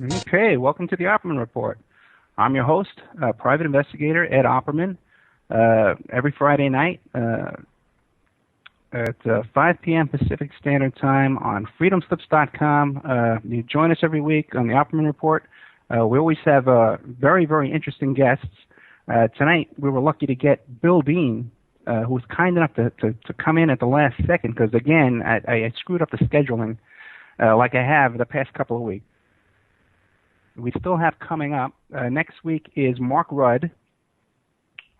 Okay, welcome to the Opperman Report. I'm your host, private investigator Ed Opperman. Every Friday night at 5 p.m. Pacific Standard Time on freedomslips.com. You join us every week on the Opperman Report. We always have very, very interesting guests. Tonight, we were lucky to get Bill Dean, who was kind enough to come in at the last second because, again, I screwed up the scheduling like I have the past couple of weeks. We still have coming up, next week is Mark Rudd.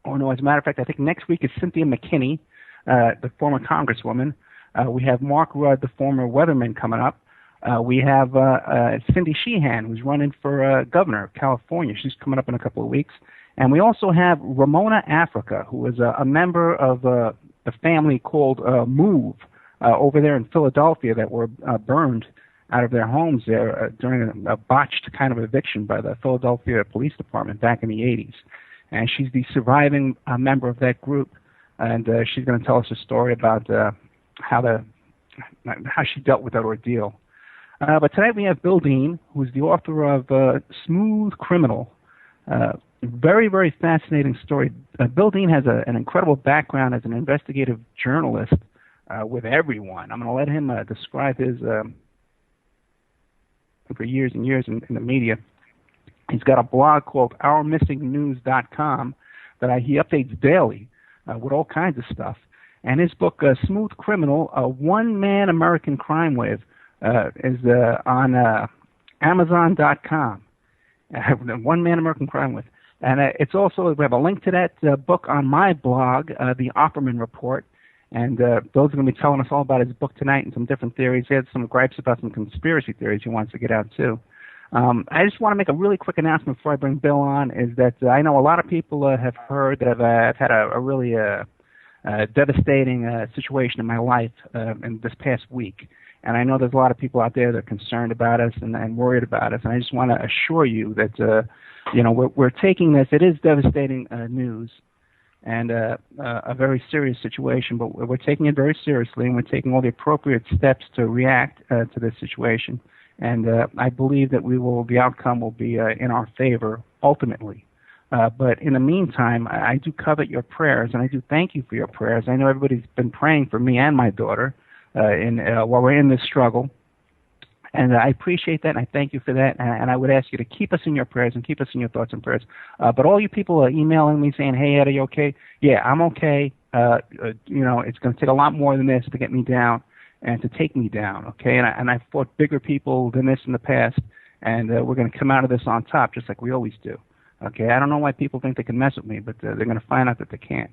Oh, no, as a matter of fact, I think next week is Cynthia McKinney, the former Congresswoman. We have Mark Rudd, the former weatherman, coming up. We have Cindy Sheehan, who's running for governor of California. She's coming up in a couple of weeks. And we also have Ramona Africa, who is a member of a family called Move over there in Philadelphia that were burned out of their homes there during a botched kind of eviction by the Philadelphia Police Department back in the 80s. And she's the surviving member of that group, and she's going to tell us a story about how she dealt with that ordeal. But tonight we have Bill Dean, who's the author of Smooth Criminal. Very, very fascinating story. Bill Dean has an incredible background as an investigative journalist with everyone. I'm going to let him describe his for years and years in the media. He's got a blog called OurMissingNews.com that he updates daily with all kinds of stuff. And his book, Smooth Criminal, a one-man American crime wave, is on Amazon.com. One-man American crime wave. And it's also, we have a link to that book on my blog, the Opperman Report. And Bill's going to be telling us all about his book tonight and some different theories. He had some gripes about some conspiracy theories he wants to get out, too. I just want to make a really quick announcement before I bring Bill on, is that I know a lot of people have heard that I've had a really devastating situation in my life in this past week. And I know there's a lot of people out there that are concerned about us and worried about us. And I just want to assure you that, we're taking this. It is devastating news and a very serious situation, but we're taking it very seriously, and we're taking all the appropriate steps to react to this situation. And I believe that the outcome will be in our favor ultimately. But in the meantime, I do covet your prayers, and I do thank you for your prayers. I know everybody's been praying for me and my daughter while we're in this struggle. And I appreciate that, and I thank you for that. And I would ask you to keep us in your prayers and keep us in your thoughts and prayers. But all you people are emailing me saying, "Hey, Ed, are you okay?" Yeah, I'm okay. It's going to take a lot more than this to get me down and to take me down, okay? And I've fought bigger people than this in the past, and we're going to come out of this on top, just like we always do, okay? I don't know why people think they can mess with me, but they're going to find out that they can't.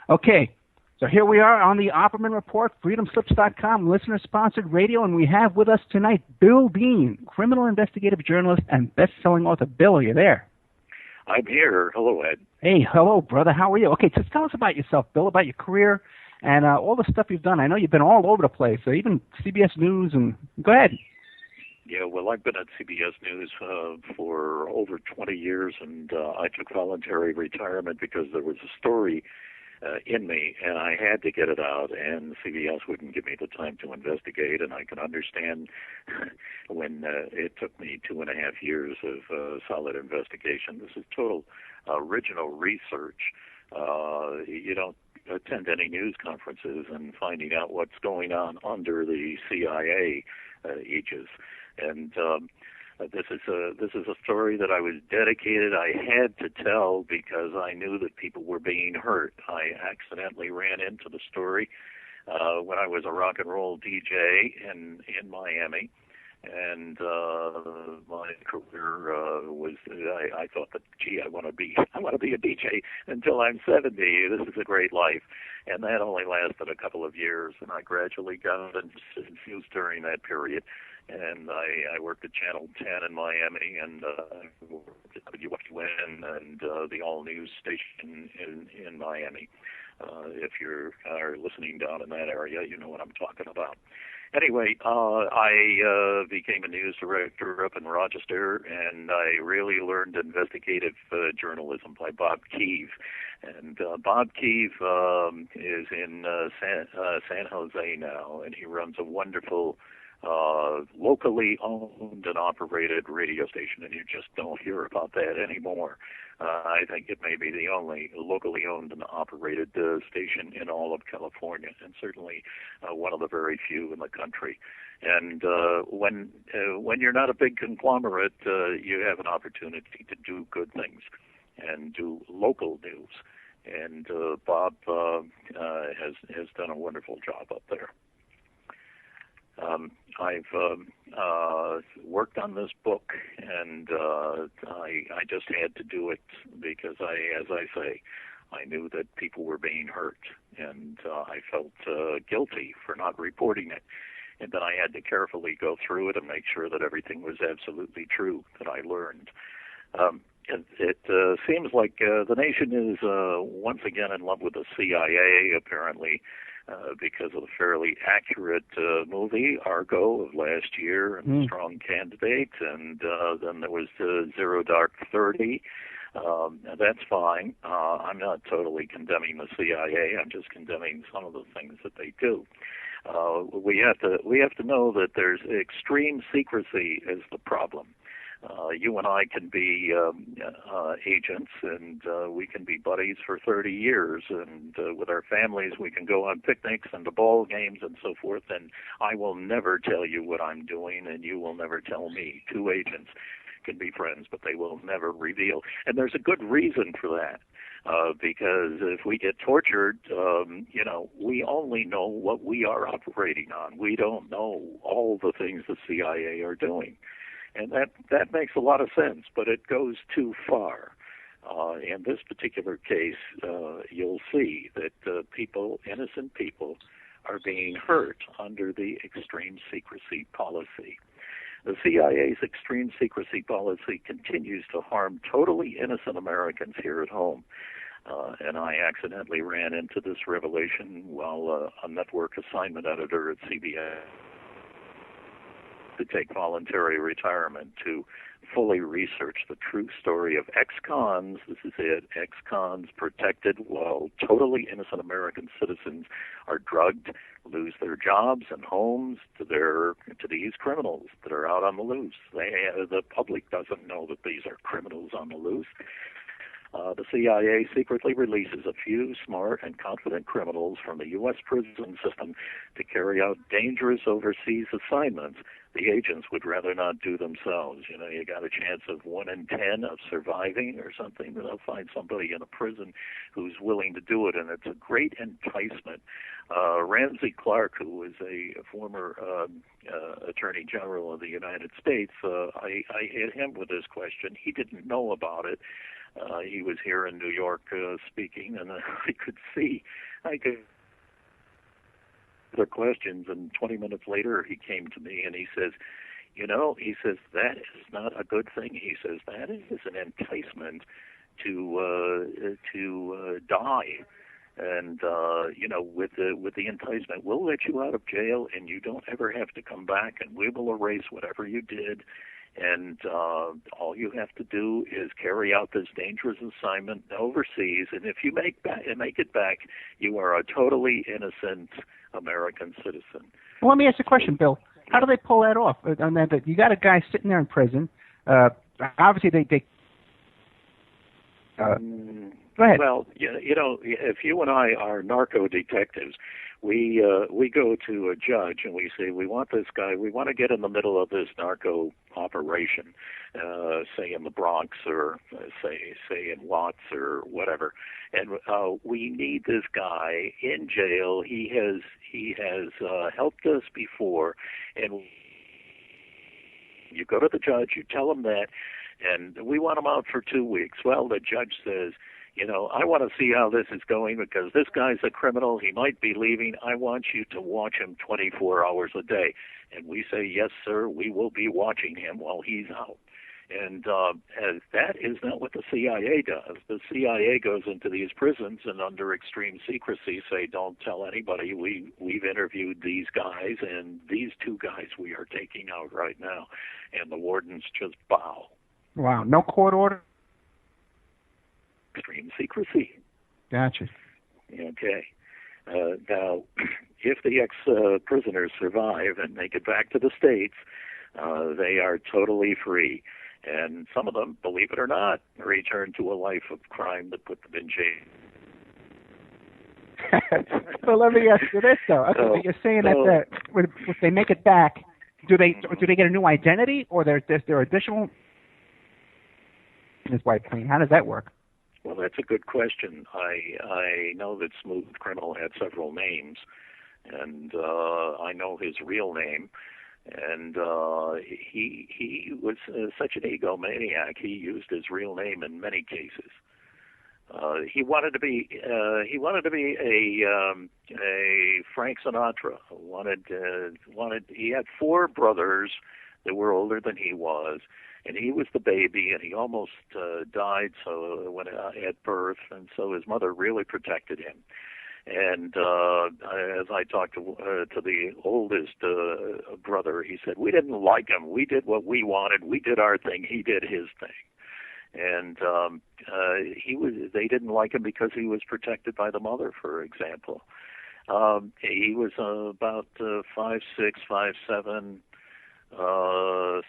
Okay. So here we are on the Opperman Report, freedomslips.com, listener-sponsored radio, and we have with us tonight Bill Dean, criminal investigative journalist and best-selling author. Bill, are you there? I'm here. Hello, Ed. Hey, hello, brother. How are you? Okay, just tell us about yourself, Bill, about your career and all the stuff you've done. I know you've been all over the place, so even CBS News, and go ahead. Yeah, well, I've been at CBS News for over 20 years, and I took voluntary retirement because there was a story in me, and I had to get it out, and CBS wouldn't give me the time to investigate, and I can understand when it took me 2.5 years of solid investigation. This is total original research. You don't attend any news conferences and finding out what's going on under the CIA aegis. And this is a story that I was dedicated. I had to tell because I knew that people were being hurt. I accidentally ran into the story when I was a rock and roll DJ in Miami, and my career was. I thought that, gee, I want to be a DJ until I'm 70. This is a great life, and that only lasted a couple of years, and I gradually got infused during that period. And I worked at Channel 10 in Miami, and worked at WFUN and the all-news station in Miami. If you are listening down in that area, you know what I'm talking about. Anyway, I became a news director up in Rochester, and I really learned investigative journalism by Bob Keeve. And Bob Keeve is in San Jose now, and he runs a wonderful locally owned and operated radio station, and you just don't hear about that anymore. I think it may be the only locally owned and operated station in all of California, and certainly one of the very few in the country. And when you're not a big conglomerate, you have an opportunity to do good things and do local news. And Bob has done a wonderful job up there. I've worked on this book, and I just had to do it because as I say, I knew that people were being hurt, and I felt guilty for not reporting it. And then I had to carefully go through it and make sure that everything was absolutely true that I learned. It seems like the nation is once again in love with the CIA, apparently, because of the fairly accurate movie, Argo, of last year, and Strong Candidate, and then there was Zero Dark 30. That's fine. I'm not totally condemning the CIA. I'm just condemning some of the things that they do. We have to know that there's extreme secrecy is the problem. You and I can be agents, and we can be buddies for 30 years, and with our families we can go on picnics and to ball games and so forth, and I will never tell you what I'm doing, and you will never tell me. Two agents can be friends, but they will never reveal. And there's a good reason for that, because if we get tortured, we only know what we are operating on. We don't know all the things the CIA are doing. And that makes a lot of sense, but it goes too far. In this particular case, you'll see that innocent people, are being hurt under the extreme secrecy policy. The CIA's extreme secrecy policy continues to harm totally innocent Americans here at home. And I accidentally ran into this revelation while a network assignment editor at CBS to take voluntary retirement to fully research the true story of ex-cons. This is it, ex-cons protected while totally innocent American citizens are drugged, lose their jobs and homes to these criminals that are out on the loose. The public doesn't know that these are criminals on the loose. The CIA secretly releases a few smart and confident criminals from the U.S. prison system to carry out dangerous overseas assignments the agents would rather not do themselves. You got a chance of 1 in 10 of surviving or something. They'll find somebody in a prison who's willing to do it, and it's a great enticement. Ramsey Clark, who is a former Attorney General of the United States, I hit him with this question. He didn't know about it. He was here in New York speaking, and I could the questions, and 20 minutes later he came to me and he says, that is not a good thing. He says, that is an enticement to die. And, with the enticement, we'll let you out of jail and you don't ever have to come back, and we will erase whatever you did. And all you have to do is carry out this dangerous assignment overseas, and if you make it back, you are a totally innocent American citizen. Well, let me ask you a question, Bill. How do they pull that off? You got a guy sitting there in prison. Obviously, they go ahead. Well, if you and I are narco detectives, we go to a judge and we say, we want this guy, we want to get in the middle of this narco operation, say in the Bronx or say in Watts or whatever, and we need this guy in jail. He has helped us before, and you go to the judge, you tell him that, and we want him out for 2 weeks. Well, the judge says, I want to see how this is going because this guy's a criminal. He might be leaving. I want you to watch him 24 hours a day. And we say, yes, sir, we will be watching him while he's out. And that is not what the CIA does. The CIA goes into these prisons and under extreme secrecy say, don't tell anybody. We've interviewed these guys, and these 2 guys we are taking out right now. And the wardens just bow. Wow, no court order? Extreme secrecy. Gotcha. Okay. Now, if the ex-prisoners survive and make it back to the States, they are totally free. And some of them, believe it or not, return to a life of crime that put them in jail. Well, let me ask you this, though. Okay, so you're saying that if they make it back, do they get a new identity, or there additional? His wife clean. How does that work? Well, that's a good question. I know that Smooth Criminal had several names, and I know his real name. And he was such an egomaniac. He used his real name in many cases. He wanted to be a Frank Sinatra. He had 4 brothers that were older than he was, and he was the baby, and he almost died at birth, and so his mother really protected him. And as I talked to the oldest brother, he said, we didn't like him. We did what we wanted. We did our thing. He did his thing. And they didn't like him because he was protected by the mother, for example. He was about 5'6", 5'7".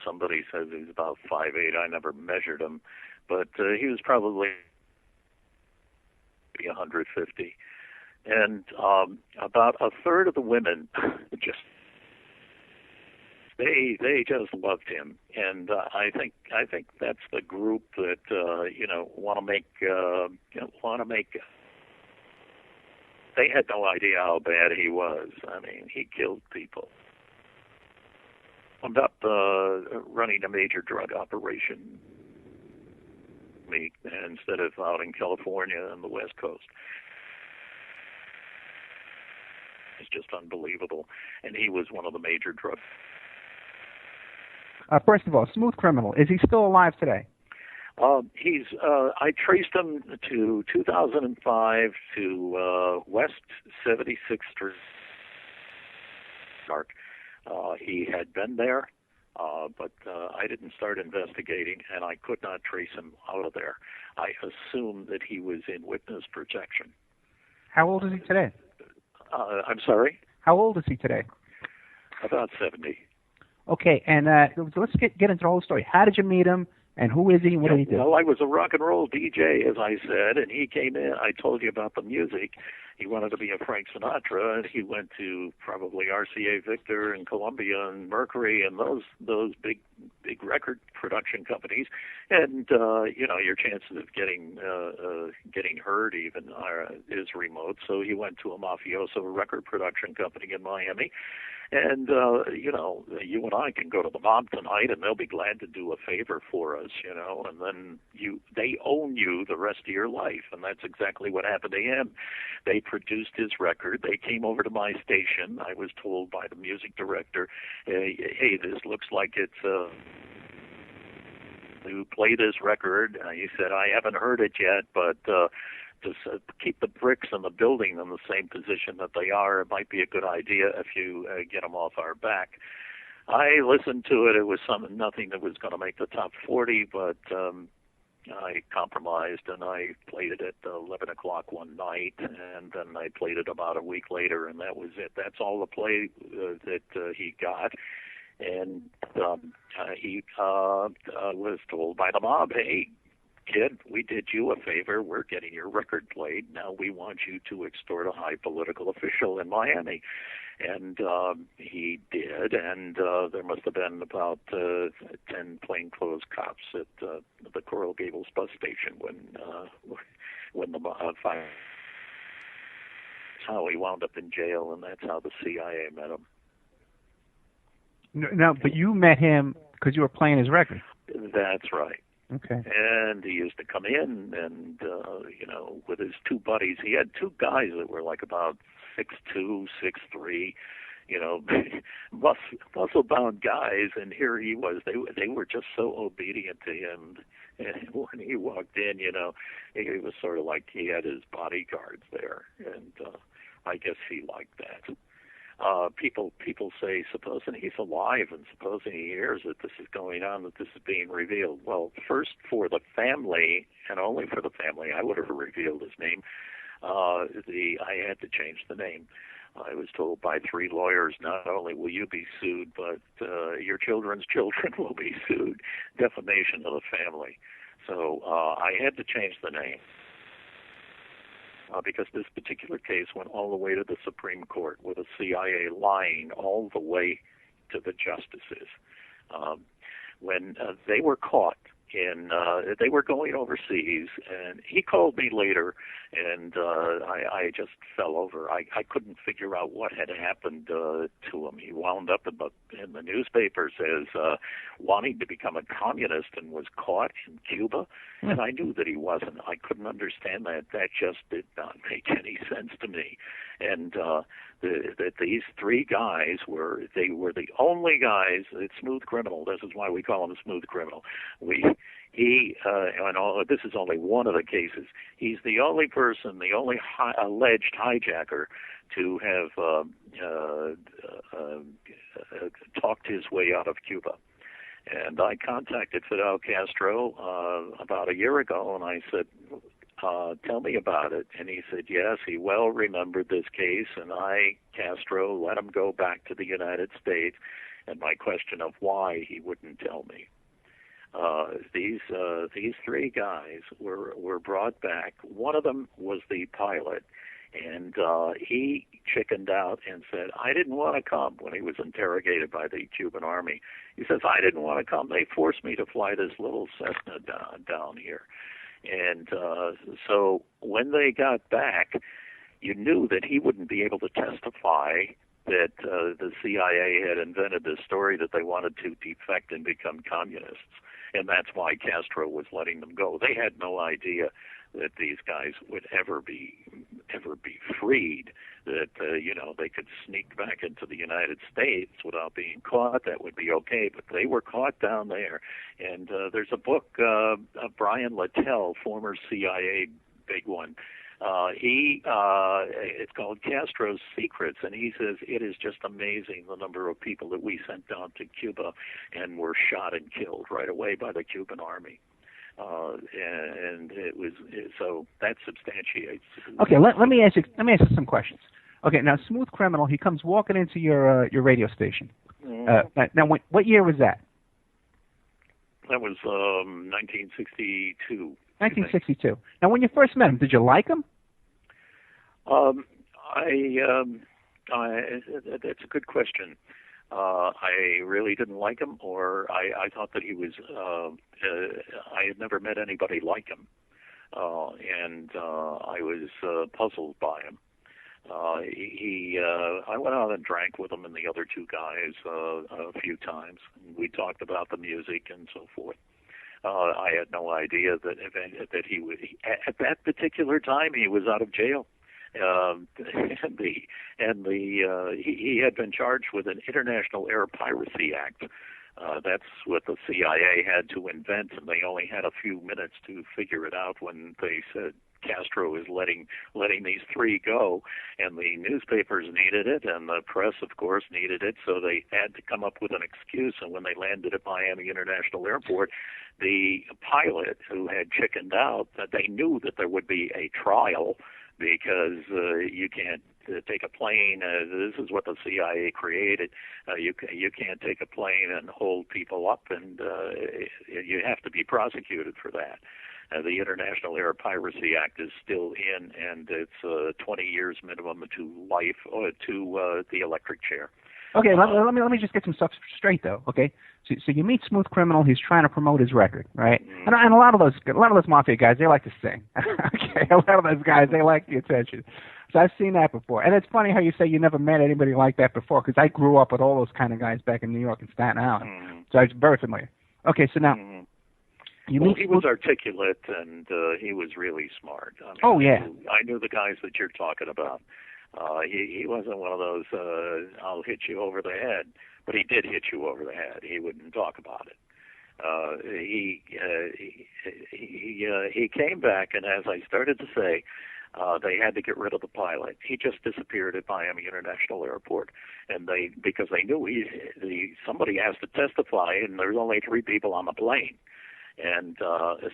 Somebody says he was about 5'8". I never measured him, but he was probably 150. And about a third of the women they just loved him, and I think that's the group that want to make. They had no idea how bad he was. I mean, he killed people. Wound up running a major drug operation, instead of out in California on the West Coast. It's just unbelievable, and he was one of the major drug. First of all, Smooth Criminal, is he still alive today? I traced him to 2005 to West 76th Street. He had been there, but I didn't start investigating, and I could not trace him out of there. I assumed that he was in witness protection. How old is he today? I'm sorry? How old is he today? About 70. Okay, and let's get into the whole story. How did you meet him, and who is he, and what did he do? Well, I was a rock and roll DJ, as I said, and he came in. I told you about the music. He wanted to be a Frank Sinatra, and he went to probably RCA Victor and Columbia and Mercury and those big record production companies. And your chances of getting heard even is remote. So he went to a mafioso record production company in Miami. And, you and I can go to the mob tonight, and they'll be glad to do a favor for us, and then they own you the rest of your life. And that's exactly what happened to him. They produced his record. They came over to my station. I was told by the music director, hey, this looks like it's to play this record. He said, I haven't heard it yet, but to keep the bricks in the building in the same position that they are, it might be a good idea if you get them off our back. I listened to it. It was nothing that was going to make the top 40, but I compromised, and I played it at 11 o'clock one night, and then I played it about a week later, and that was it. That's all the play that he got. And he was told by the mob, hey, kid, we did you a favor. We're getting your record played. Now we want you to extort a high political official in Miami. And he did, and there must have been about 10 plainclothes cops at the Coral Gables bus station when the fire. That's how he wound up in jail, and that's how the CIA met him. No, but you met him because you were playing his record. That's right. Okay. And he used to come in and, with his 2 buddies. He had 2 guys that were like about 6'2", 6'3", muscle-bound guys. And here he was. They were just so obedient to him. And when he walked in, he was sort of like he had his bodyguards there. And I guess he liked that. People say, supposing he's alive and supposing he hears that this is going on, that this is being revealed. Well, first, for the family, and only for the family, I would have revealed his name. I had to change the name. I was told by 3 lawyers, not only will you be sued, but your children's children will be sued. Defamation of the family. So I had to change the name because this particular case went all the way to the Supreme Court with the CIA lying all the way to the justices. When they were caught they were going overseas, and he called me later, and I just fell over. I couldn't figure out what had happened to him. He wound up in the newspapers as wanting to become a communist and was caught in Cuba, and I knew that he wasn't. I couldn't understand that. That just did not make any sense to me. And that these 3 guys were the only guys. It's Smooth Criminal. This is why we call him a Smooth Criminal. This is only one of the cases. He's the only person, the only alleged hijacker to have talked his way out of Cuba. And I contacted Fidel Castro about a year ago, and I said, tell me about it. And he said, yes, he well remembered this case, and Castro, let him go back to the United States. And my question of why he wouldn't tell me. These 3 guys were brought back. One of them was the pilot, and he chickened out and said, I didn't want to come when he was interrogated by the Cuban Army. He says, I didn't want to come. They forced me to fly this little Cessna down here. And so when they got back, you knew that he wouldn't be able to testify that the CIA had invented this story that they wanted to defect and become communists. And that's why Castro was letting them go. They had no idea that these guys would ever be freed, that they could sneak back into the United States without being caught. That would be okay, but they were caught down there. And there's a book, Brian Littell, former CIA big one. It's called Castro's Secrets, and he says it is just amazing the number of people that we sent down to Cuba and were shot and killed right away by the Cuban Army. And so that substantiates. Okay, let me ask you some questions. Okay, now Smooth Criminal, he comes walking into your radio station. Now, what year was that? That was 1962. 1962. Now, when you first met him, did you like him? That's a good question. I really didn't like him, or I thought that he was. I had never met anybody like him, and I was puzzled by him. I went out and drank with him and the other 2 guys a few times. We talked about the music and so forth. I had no idea that he would. At that particular time, he was out of jail, he had been charged with an International Air Piracy Act. That's what the CIA had to invent, and they only had a few minutes to figure it out when they said Castro is letting these 3 go, and the newspapers needed it, and the press, of course, needed it, so they had to come up with an excuse. And when they landed at Miami International Airport, the pilot who had chickened out, that they knew that there would be a trial because you can't take a plane. This is what the CIA created. You can't take a plane and hold people up, and you have to be prosecuted for that. The International Air Piracy Act is still in, and it's 20 years minimum to life or to the electric chair. Okay, let me just get some stuff straight though. Okay, so you meet Smooth Criminal. He's trying to promote his record, right? Mm. And a lot of those mafia guys, they like to sing. Okay, a lot of those guys, they like the attention. So I've seen that before, and it's funny how you say you never met anybody like that before, because I grew up with all those kind of guys back in New York and Staten Island, so I was very familiar. Okay, so now. He was articulate, and he was really smart. I mean, I knew the guys that you're talking about. He wasn't one of those, I'll hit you over the head, but he did hit you over the head. He wouldn't talk about it. He came back, and as I started to say, they had to get rid of the pilot. He just disappeared at Miami International Airport, and because they knew somebody has to testify, and there's only 3 people on the plane. And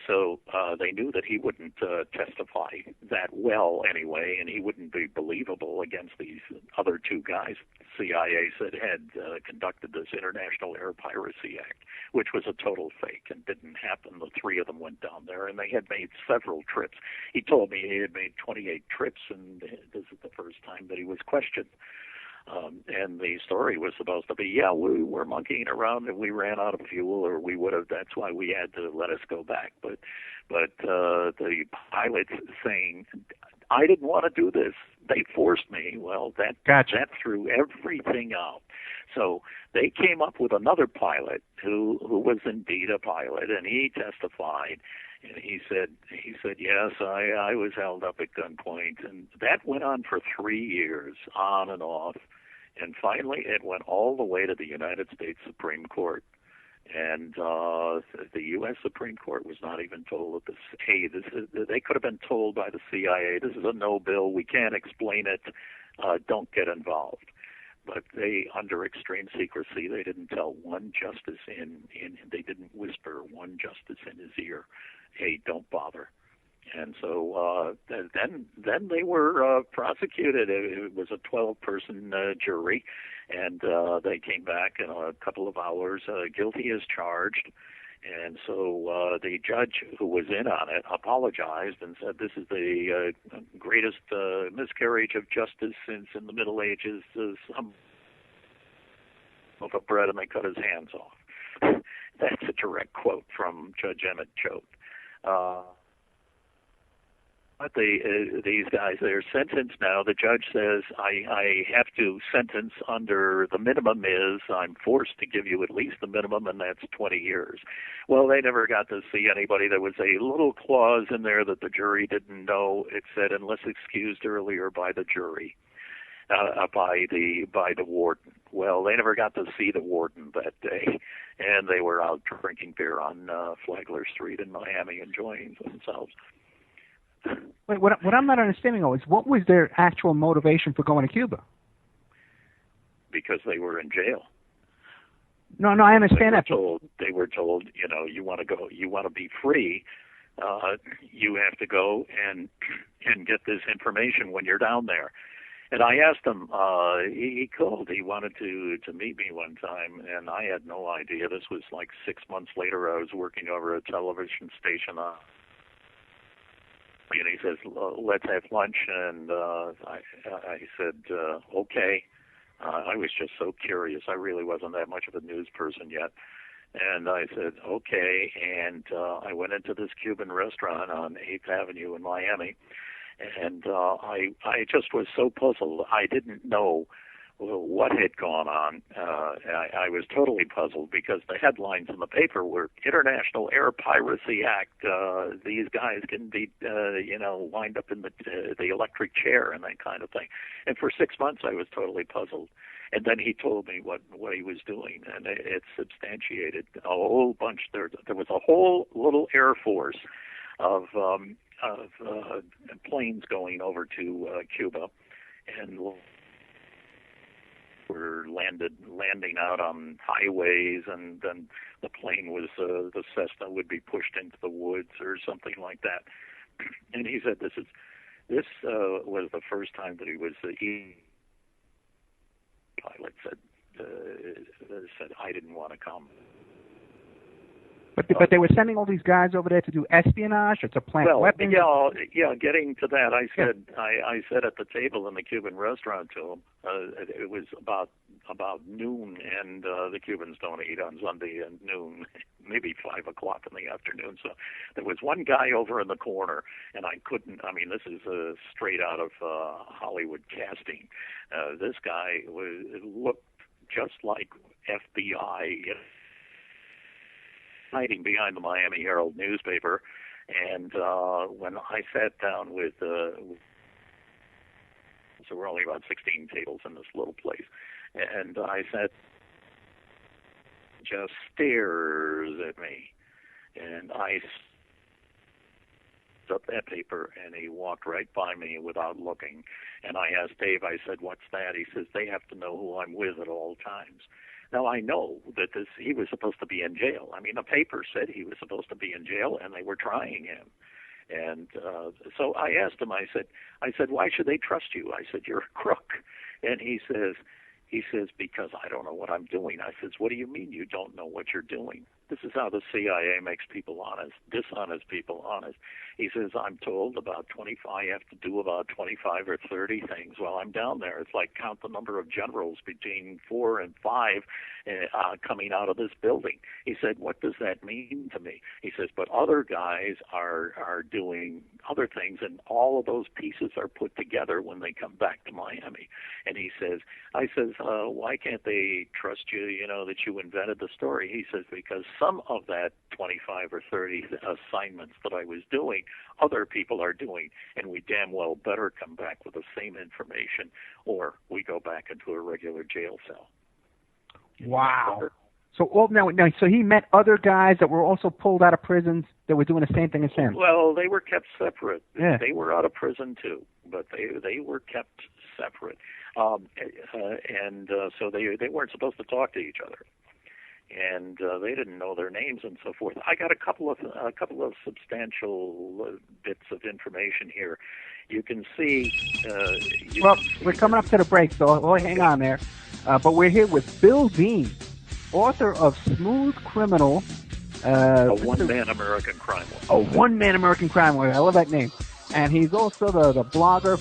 so they knew that he wouldn't testify that well anyway, and he wouldn't be believable against these other two guys CIA said had conducted this International Air Piracy Act, which was a total fake and didn't happen. The three of them went down there, and they had made several trips. He told me he had made 28 trips, and this is the first time that he was questioned. And the story was supposed to be, yeah, we were monkeying around and we ran out of fuel, or we would have. That's why we had to let us go back. But the pilot's saying, I didn't want to do this. They forced me. Well, that threw everything out. So they came up with another pilot who was indeed a pilot, and he testified. And he said, yes, I was held up at gunpoint. And that went on for 3 years, on and off. And finally, it went all the way to the United States Supreme Court. And the U.S. Supreme Court was not even told that they could have been told by the CIA, this is a no bill, we can't explain it, don't get involved. But they, under extreme secrecy, they didn't tell one justice they didn't whisper one justice in his ear, hey, don't bother. And so then they were prosecuted. It was a 12-person jury, and they came back in a couple of hours, guilty as charged. And so the judge who was in on it apologized and said, this is the greatest miscarriage of justice since in the Middle Ages some of a bread and they cut his hands off. That's a direct quote from Judge Emmett Choate. But these guys, they're sentenced now. The judge says, I have to sentence under the minimum is I'm forced to give you at least the minimum, and that's 20 years. Well, they never got to see anybody. There was a little clause in there that the jury didn't know. It said, unless excused earlier by the jury, by the warden. Well, they never got to see the warden that day, and they were out drinking beer on Flagler Street in Miami, enjoying themselves. Wait, what I'm not understanding though is what was their actual motivation for going to Cuba? Because they were in jail. No, I understand that. They were told, you want to go, you want to be free, you have to go and get this information when you're down there. And I asked him, he called, he wanted to meet me one time, and I had no idea. This was like 6 months later. I was working over a television station and he says, let's have lunch. And I said, okay. I was just so curious. I really wasn't that much of a news person yet. And I said, okay. And I went into this Cuban restaurant on 8th Avenue in Miami. And I just was so puzzled. I didn't know what had gone on. I was totally puzzled because the headlines in the paper were International Air Piracy Act. These guys can be, wind up in the electric chair and that kind of thing. And for 6 months, I was totally puzzled. And then he told me what he was doing, and it substantiated a whole bunch. There was a whole little Air Force of planes going over to Cuba, and were landing out on highways, and then the plane was the Cessna would be pushed into the woods or something like that. And he said this was the first time that he was pilot said I didn't want to come. But they were sending all these guys over there to do espionage or to plant weapons. Yeah. Getting to that, I said at the table in the Cuban restaurant to him. It was about noon, and the Cubans don't eat on Sunday at noon, maybe 5 o'clock in the afternoon. So there was one guy over in the corner, and I couldn't. I mean, this is straight out of Hollywood casting. This guy looked just like FBI. Hiding behind the Miami Herald newspaper, and when I sat down with, so we're only about 16 tables in this little place, and I sat, just stares at me, and I up that paper, and he walked right by me without looking, and I asked Dave, I said, what's that? He says, they have to know who I'm with at all times. Now, I know that he was supposed to be in jail. I mean, the paper said he was supposed to be in jail, and they were trying him. And so I asked him, I said, why should they trust you? I said, you're a crook. And he says, because I don't know what I'm doing. I says, what do you mean you don't know what you're doing? This is how the CIA makes people honest, dishonest people honest. He says, I'm told I have to do about 25 or 30 things while I'm down there. It's like count the number of generals between 4 and 5 coming out of this building. He said, what does that mean to me? He says, but other guys are doing other things, and all of those pieces are put together when they come back to Miami. And he says, why can't they trust you, that you invented the story? He says, because some of that 25 or 30 assignments that I was doing, other people are doing, and we damn well better come back with the same information, or we go back into a regular jail cell. Wow. So so he met other guys that were also pulled out of prisons that were doing the same thing as him. Well, they were kept separate. Yeah. They were out of prison too, but they were kept separate, so they weren't supposed to talk to each other, and they didn't know their names and so forth. I got a couple of substantial bits of information here. You can see. We're coming up to the break, so hang on there. But we're here with Bill Dean, author of Smooth Criminal. A one-man American crime wave. A one-man American crime wave. I love that name. And he's also the blogger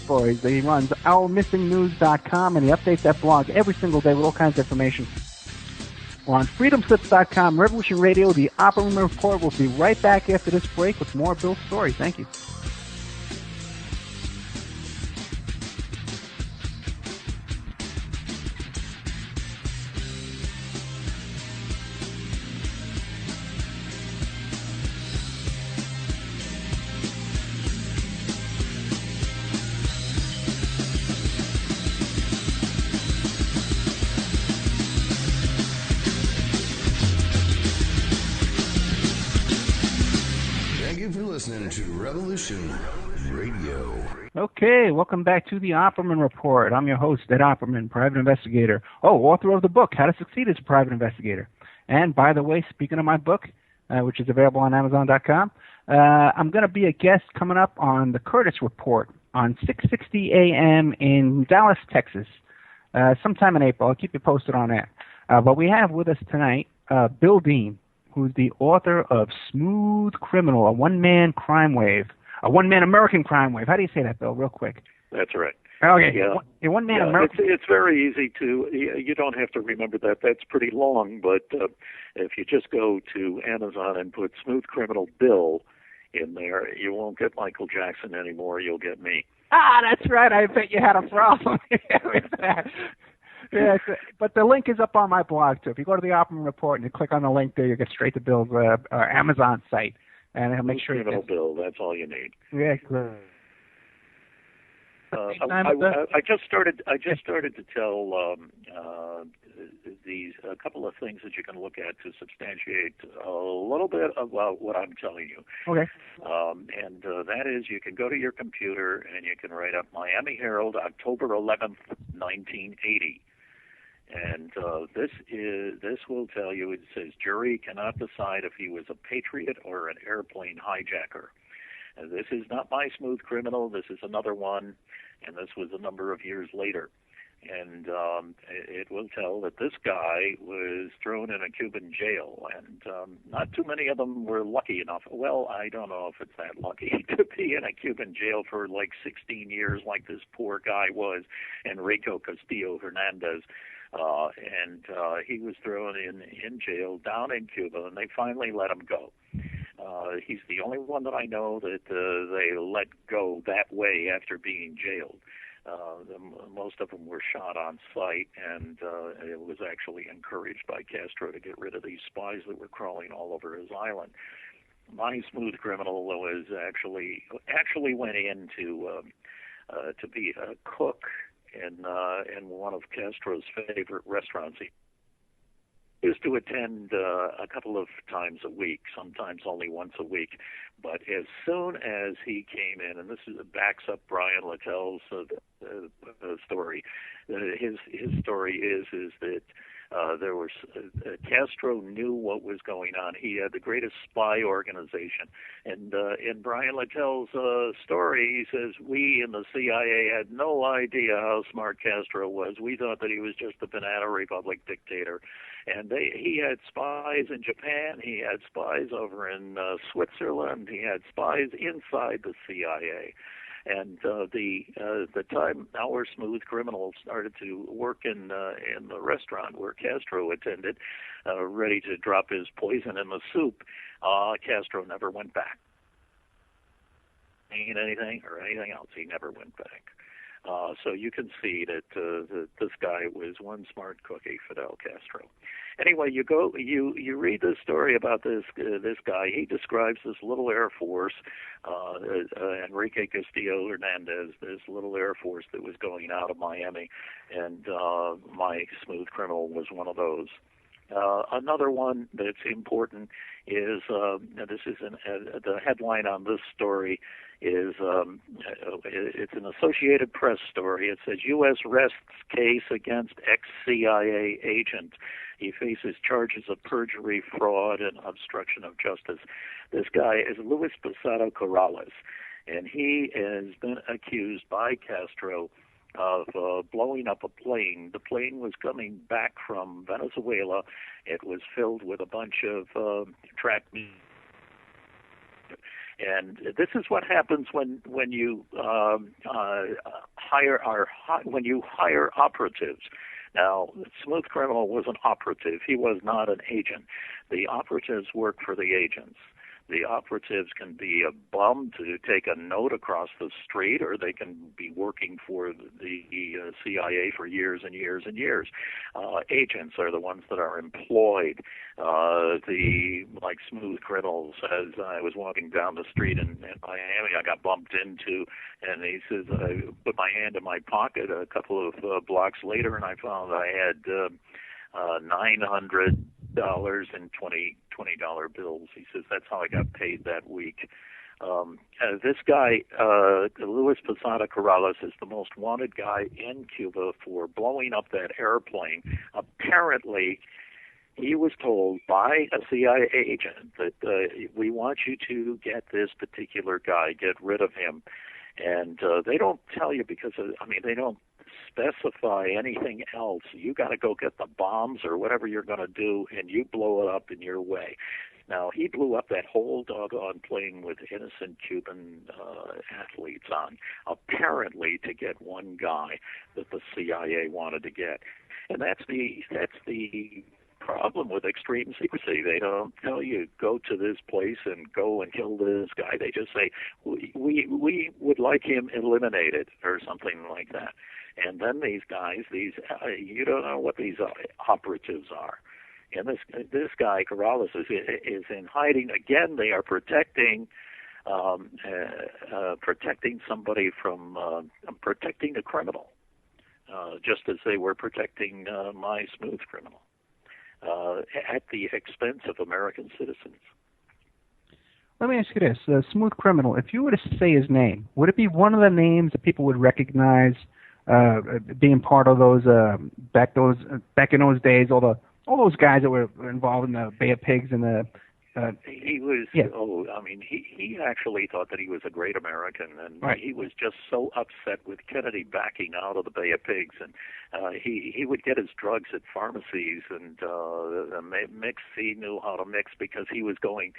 he runs OurMissingNews.com, and he updates that blog every single day with all kinds of information. We're on FreedomSlips.com, Revolution Radio, the Opperman Report. We'll be right back after this break with more Bill's story. Thank you. Listening to Revolution Radio. Okay, welcome back to the Opperman Report. I'm your host, Ed Opperman, private investigator. Author of the book, How to Succeed as a Private Investigator. And by the way, speaking of my book, which is available on Amazon.com, I'm going to be a guest coming up on the Curtis Report on 6:60 a.m. in Dallas, Texas, sometime in April. I'll keep you posted on that. But we have with us tonight Bill Dean, who's the author of Smooth Criminal, a one-man crime wave, a one-man American crime wave. How do you say that, Bill, real quick? That's right. Okay. Yeah. One-man American. It's very easy to, you don't have to remember that. That's pretty long, but if you just go to Amazon and put Smooth Criminal Bill in there, you won't get Michael Jackson anymore. You'll get me. That's right. I bet you had a problem with that. Yeah, but the link is up on my blog, too. If you go to the Opperman Report and you click on the link there, you get straight to Bill's Amazon site. And he'll make sure you get Bill, that's all you need. Yeah, good. I just started to tell a couple of things that you can look at to substantiate a little bit about what I'm telling you. Okay. And that is, you can go to your computer and you can write up Miami Herald, October 11th, 1980. And this will tell you, it says, jury cannot decide if he was a patriot or an airplane hijacker. And this is not my Smooth Criminal. This is another one, and this was a number of years later. And it will tell that this guy was thrown in a Cuban jail, and not too many of them were lucky enough. Well, I don't know if it's that lucky to be in a Cuban jail for like 16 years like this poor guy was, Enrico Castillo Hernandez. And he was thrown in jail down in Cuba, and they finally let him go. He's the only one that I know that they let go that way after being jailed. Most of them were shot on sight, and it was actually encouraged by Castro to get rid of these spies that were crawling all over his island. My Smooth Criminal was actually went in to be a cook in one of Castro's favorite restaurants. He used to attend a couple of times a week, sometimes only once a week. But as soon as he came in, and this backs up Brian Littell's story, his story is that Castro knew what was going on. He had the greatest spy organization. And in Brian Littel's story, he says, we in the CIA had no idea how smart Castro was. We thought that he was just a banana republic dictator. And he had spies in Japan. He had spies over in Switzerland. He had spies inside the CIA. And the time our smooth criminal started to work in the restaurant where Castro attended, ready to drop his poison in the soup, Castro never went back. Ain't anything or anything else. He never went back. So you can see that this guy was one smart cookie, Fidel Castro. Anyway, you read this story about this guy. He describes this little Air Force, Enrique Castillo Hernandez, this little Air Force that was going out of Miami, and my smooth criminal was one of those. Another one that's important is this is the headline on this story is it's an Associated Press story. It says U.S. rests case against ex-CIA agent. He faces charges of perjury, fraud, and obstruction of justice. This guy is Luis Posada Corrales, and he has been accused by Castro of blowing up a plane. The plane was coming back from Venezuela. It was filled with a bunch of track. And this is what happens when you hire operatives. Now, Smooth Criminal was an operative. He was not an agent. The operatives work for the agents. The operatives can be a bum to take a note across the street, or they can be working for the CIA for years and years and years. Agents are the ones that are employed. Like Smooth Criminal says, I was walking down the street in Miami, I got bumped into, and he says, I put my hand in my pocket a couple of blocks later, and I found I had $900 in $20 bills. He says that's how I got paid that week. This guy, Luis Posada Corrales, is the most wanted guy in Cuba for blowing up that airplane. Apparently, he was told by a CIA agent that we want you to get this particular guy, get rid of him. And they don't tell you because, they don't specify anything else. You got to go get the bombs or whatever you're going to do, and you blow it up in your way. Now, he blew up that whole doggone plane with innocent Cuban athletes on, apparently to get one guy that the CIA wanted to get. And that's the problem with extreme secrecy. They don't tell you, go to this place and go and kill this guy. They just say, we would like him eliminated or something like that. And then these guys, you don't know what these operatives are. And this guy, Corrales, is in hiding. Again, they are protecting somebody from protecting a criminal, just as they were protecting my smooth criminal, at the expense of American citizens. Let me ask you this: Smooth Criminal. If you were to say his name, would it be one of the names that people would recognize, being part of those back in those days? All those guys that were involved in the Bay of Pigs and the he was. Yeah. He actually thought that he was a great American, and right. He was just so upset with Kennedy backing out of the Bay of Pigs, and he would get his drugs at pharmacies and mix. He knew how to mix because he was going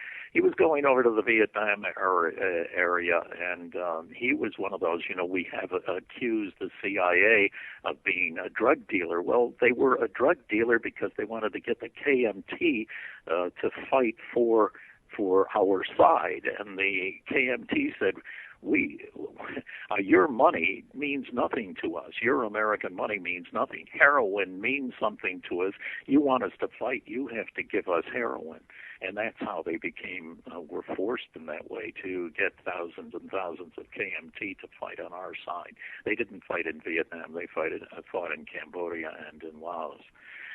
over to the Vietnam area, and he was one of those. We have accused the CIA of being a drug dealer. Well, they were a drug dealer because they wanted to get the KMT to fight for our side, and the KMT said, your money means nothing to us. Your American money means nothing. Heroin means something to us. You want us to fight, you have to give us heroin. And that's how they were forced in that way to get thousands and thousands of KMT to fight on our side. They didn't fight in Vietnam. They fought in Cambodia and in Laos.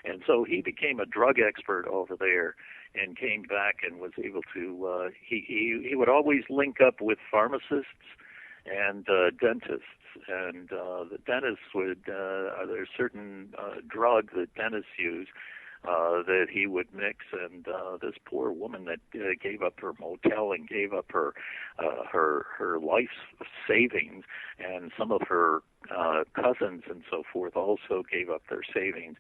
And so he became a drug expert over there and came back and was able to, he would always link up with pharmacists and dentists. And the dentists would, there's certain drug that dentists use that he would mix, and this poor woman that gave up her motel and gave up her life savings, and some of her cousins and so forth also gave up their savings.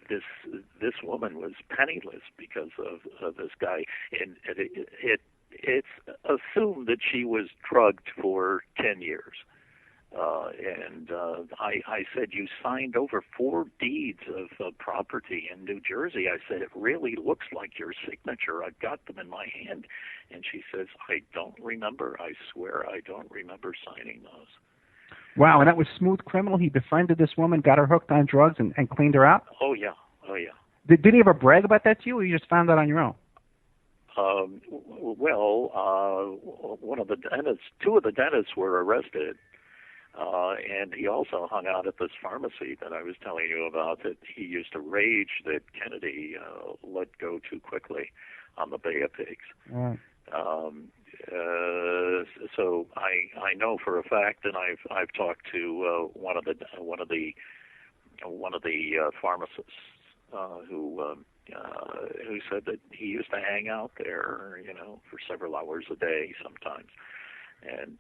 This woman was penniless because of this guy, and it's assumed that she was drugged for 10 years. And I said, you signed over 4 deeds of property in New Jersey. I said, it really looks like your signature. I've got them in my hand. And she says, I don't remember. I swear I don't remember signing those. Wow, and that was Smooth Criminal. He befriended this woman, got her hooked on drugs, and cleaned her out? Oh, yeah. Did he ever brag about that to you, or you just found that on your own? One of the dentists, 2 of the dentists were arrested. And he also hung out at this pharmacy that I was telling you about, that he used to rage that Kennedy let go too quickly on the Bay of Pigs. Right. So I know for a fact, and I've talked to one of the pharmacists who said that he used to hang out there, for several hours a day sometimes. And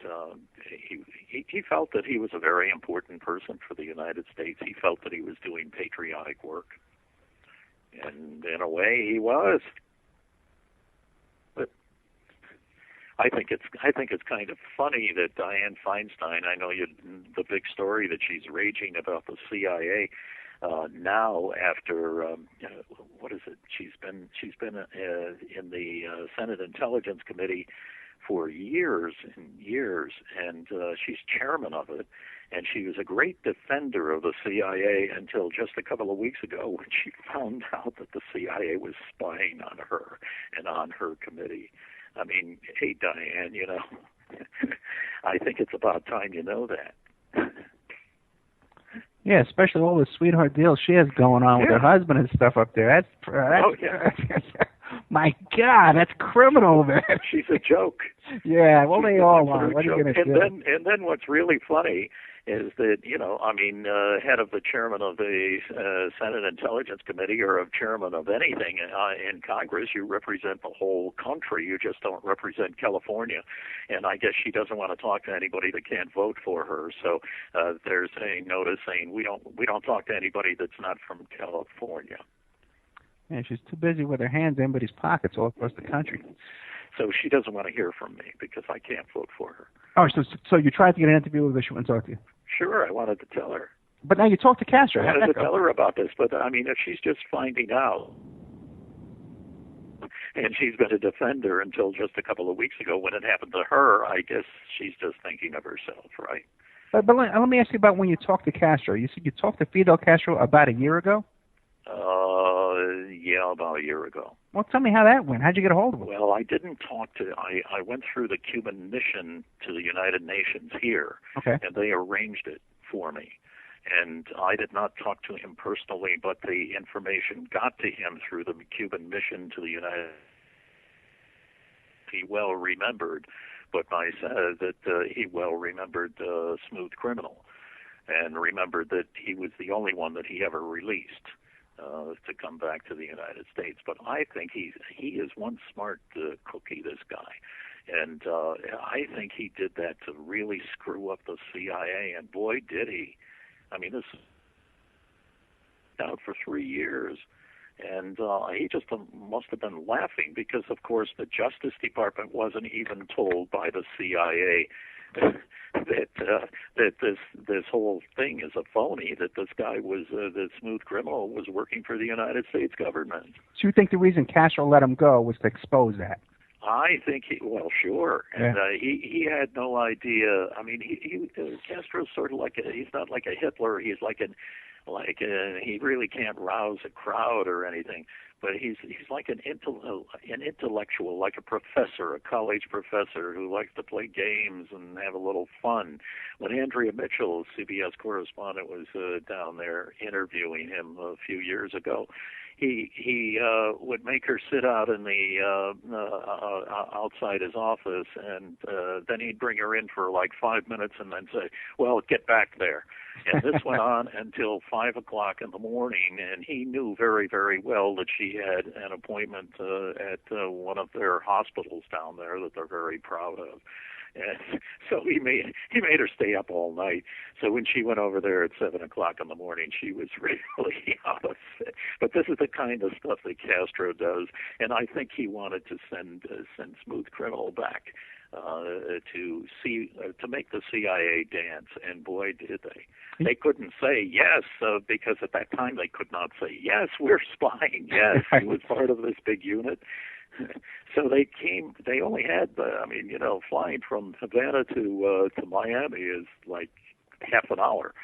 he felt that he was a very important person for the United States. He felt that he was doing patriotic work, and in a way, he was. But I think it's kind of funny that Dianne Feinstein. I know the big story that she's raging about the CIA now after what is it? She's been in the Senate Intelligence Committee for years and years, and she's chairman of it, and she was a great defender of the CIA until just a couple of weeks ago when she found out that the CIA was spying on her and on her committee. I mean, hey, Dianne, I think it's about time you know that. Yeah, especially all the sweetheart deals she has going on with her husband and stuff up there. My God, that's criminal, man. She's a joke. Yeah, well, they all are. What are you going to do? And then what's really funny is that, head of the chairman of the Senate Intelligence Committee, or of chairman of anything in Congress, you represent the whole country. You just don't represent California. And I guess she doesn't want to talk to anybody that can't vote for her. So there's a notice saying we don't talk to anybody that's not from California. Yeah, she's too busy with her hands in everybody's pockets all across the country. So she doesn't want to hear from me because I can't vote for her. Oh, so you tried to get an interview with her, she wouldn't talk to you? Sure, I wanted to tell her. But now you talked to Castro. I wanted to tell her about this, but if she's just finding out, and she's been a defender until just a couple of weeks ago when it happened to her, I guess she's just thinking of herself, right? But let me ask you about when you talked to Castro. You said you talked to Fidel Castro about a year ago? Yeah, about a year ago. Well, tell me how that went. How'd you get a hold of him? Well, I didn't talk to. I went through the Cuban mission to the United Nations here, okay, and they arranged it for me. And I did not talk to him personally, but the information got to him through the Cuban mission to the United. He well remembered, but I said that he well remembered Smooth Criminal, and remembered that he was the only one that he ever released to come back to the United States. But I think he is one smart cookie, this guy. And I think he did that to really screw up the CIA, and boy, did he. I mean, this out for 3 years, and he just must have been laughing because, of course, the Justice Department wasn't even told by the CIA that this whole thing is a phony, that this guy was the Smooth Criminal was working for the United States government. So you think the reason Castro let him go was to expose that? I think sure, and yeah. He had no idea. I mean, Castro's sort of he's not like a Hitler. He's he really can't rouse a crowd or anything. But he's like an intellectual, like a professor, a college professor who likes to play games and have a little fun. When Andrea Mitchell, CBS correspondent, was down there interviewing him a few years ago, he would make her sit out in the outside his office, and then he'd bring her in for like 5 minutes, and then say, "Well, get back there." And this went on until 5 o'clock in the morning, and he knew very, very well that she had an appointment at one of their hospitals down there that they're very proud of. And so he made her stay up all night. So when she went over there at 7 o'clock in the morning, she was really out of it. But this is the kind of stuff that Castro does, and I think he wanted to send Smooth Criminal back to make the CIA dance, and boy, did they. They couldn't say yes, because at that time they could not say, yes, we're spying, yes, he was part of this big unit. So they only had, flying from Havana to Miami is like half an hour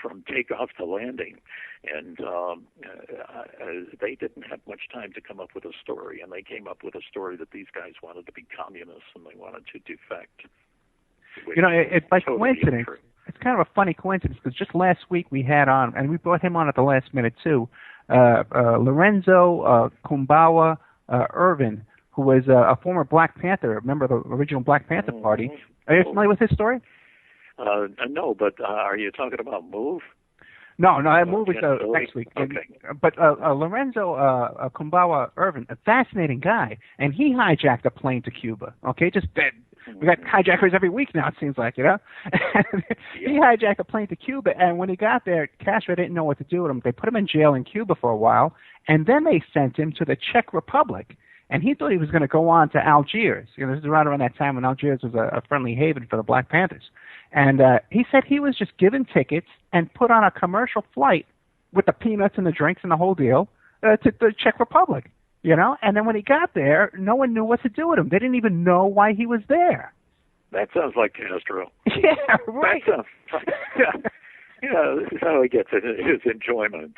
from takeoff to landing. And they didn't have much time to come up with a story, and they came up with a story that these guys wanted to be communists and they wanted to defect. It's by totally coincidence. Untrue. It's kind of a funny coincidence because just last week we had on, and we brought him on at the last minute too, Lorenzo Kumbawa Irvin, who was a former Black Panther, a member of the original Black Panther Party. Are you familiar with his story? No, but are you talking about MOVE? No, that MOVE is next week. Okay. But Lorenzo Kumbawa Irvin, a fascinating guy, and he hijacked a plane to Cuba. Okay, just dead. We got hijackers every week now, it seems like, He hijacked a plane to Cuba, and when he got there, Castro didn't know what to do with him. They put him in jail in Cuba for a while, and then they sent him to the Czech Republic. And he thought he was going to go on to Algiers. This is right around that time when Algiers was a friendly haven for the Black Panthers. And he said he was just given tickets and put on a commercial flight with the peanuts and the drinks and the whole deal to the Czech Republic. And then when he got there, no one knew what to do with him. They didn't even know why he was there. That sounds like Castro. Yeah, right. That sounds like, this is how he gets his enjoyment.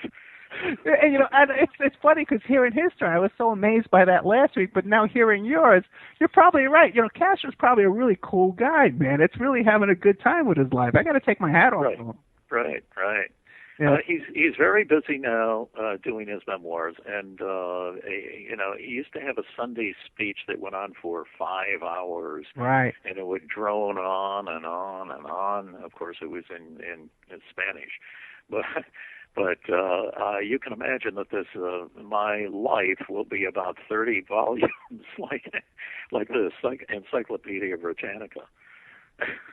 And it's funny because hearing his story, I was so amazed by that last week, but now hearing yours, you're probably right. Castro's probably a really cool guy, man. It's really having a good time with his life. I got to take my hat off to him. Right. Yeah. He's very busy now doing his memoirs, and he used to have a Sunday speech that went on for 5 hours, right? And it would drone on and on and on. Of course, it was in Spanish, but you can imagine that this my life will be about 30 volumes, like the Encyclopedia Britannica.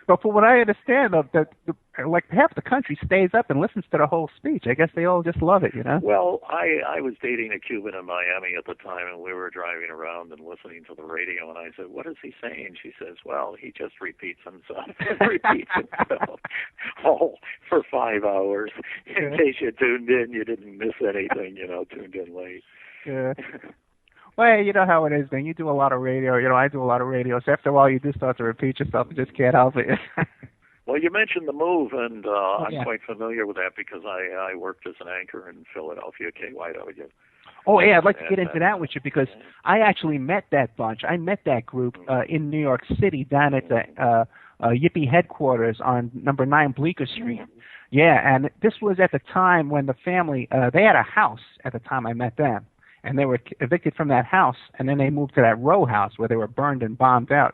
But from what I understand, like half the country stays up and listens to the whole speech. I guess they all just love it, Well, I was dating a Cuban in Miami at the time, and we were driving around and listening to the radio, and I said, "What is he saying?" She says, "Well, he just repeats himself and repeats himself all for 5 hours. In case you tuned in, you didn't miss anything, tuned in late." Yeah. Well, you know how it is, man. You do a lot of radio. I do a lot of radio. So after a while, you do start to repeat yourself. You just can't help it. Well, you mentioned the MOVE, and I'm quite familiar with that because I worked as an anchor in Philadelphia, KYW. Oh, yeah, I'd like to get into that with you because I actually met that bunch. I met that group in New York City down at the Yippie headquarters on number 9 Bleecker Street. Yeah, and this was at the time when the family, they had a house at the time I met them. And they were evicted from that house, and then they moved to that row house where they were burned and bombed out.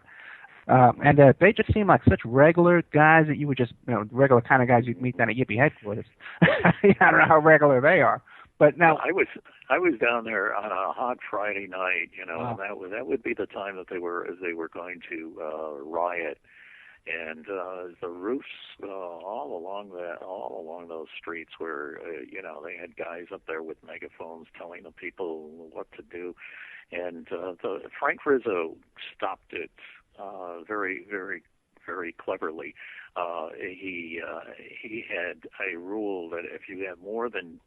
And they just seemed like such regular guys that you would just, regular kind of guys you'd meet down at Yippie headquarters. I don't know how regular they are. But now I was down there on a hot Friday night, wow. And that would be the time that they were going to riot. And the roofs all along those streets where they had guys up there with megaphones telling the people what to do, and Frank Rizzo stopped it very, very, very cleverly. He had a rule that if you have more than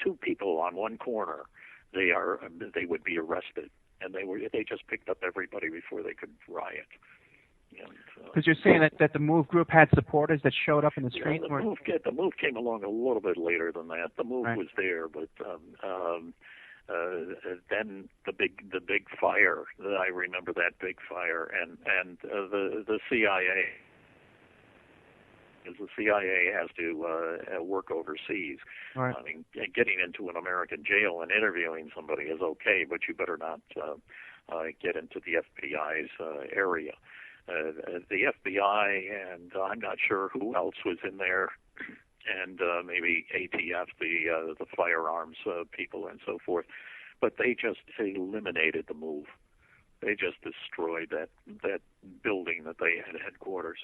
2 people on one corner, they would be arrested, and they just picked up everybody before they could riot. Because you're saying that the MOVE group had supporters that showed up in the street? The MOVE came along a little bit later than that. The MOVE was there, but then the big fire. I remember that big fire, and the CIA because the CIA has to work overseas. Right. I mean, getting into an American jail and interviewing somebody is okay, but you better not get into the FBI's area. The FBI, and I'm not sure who else was in there, and maybe ATF, the firearms people and so forth, but they just eliminated the move. They just destroyed that building that they had headquarters.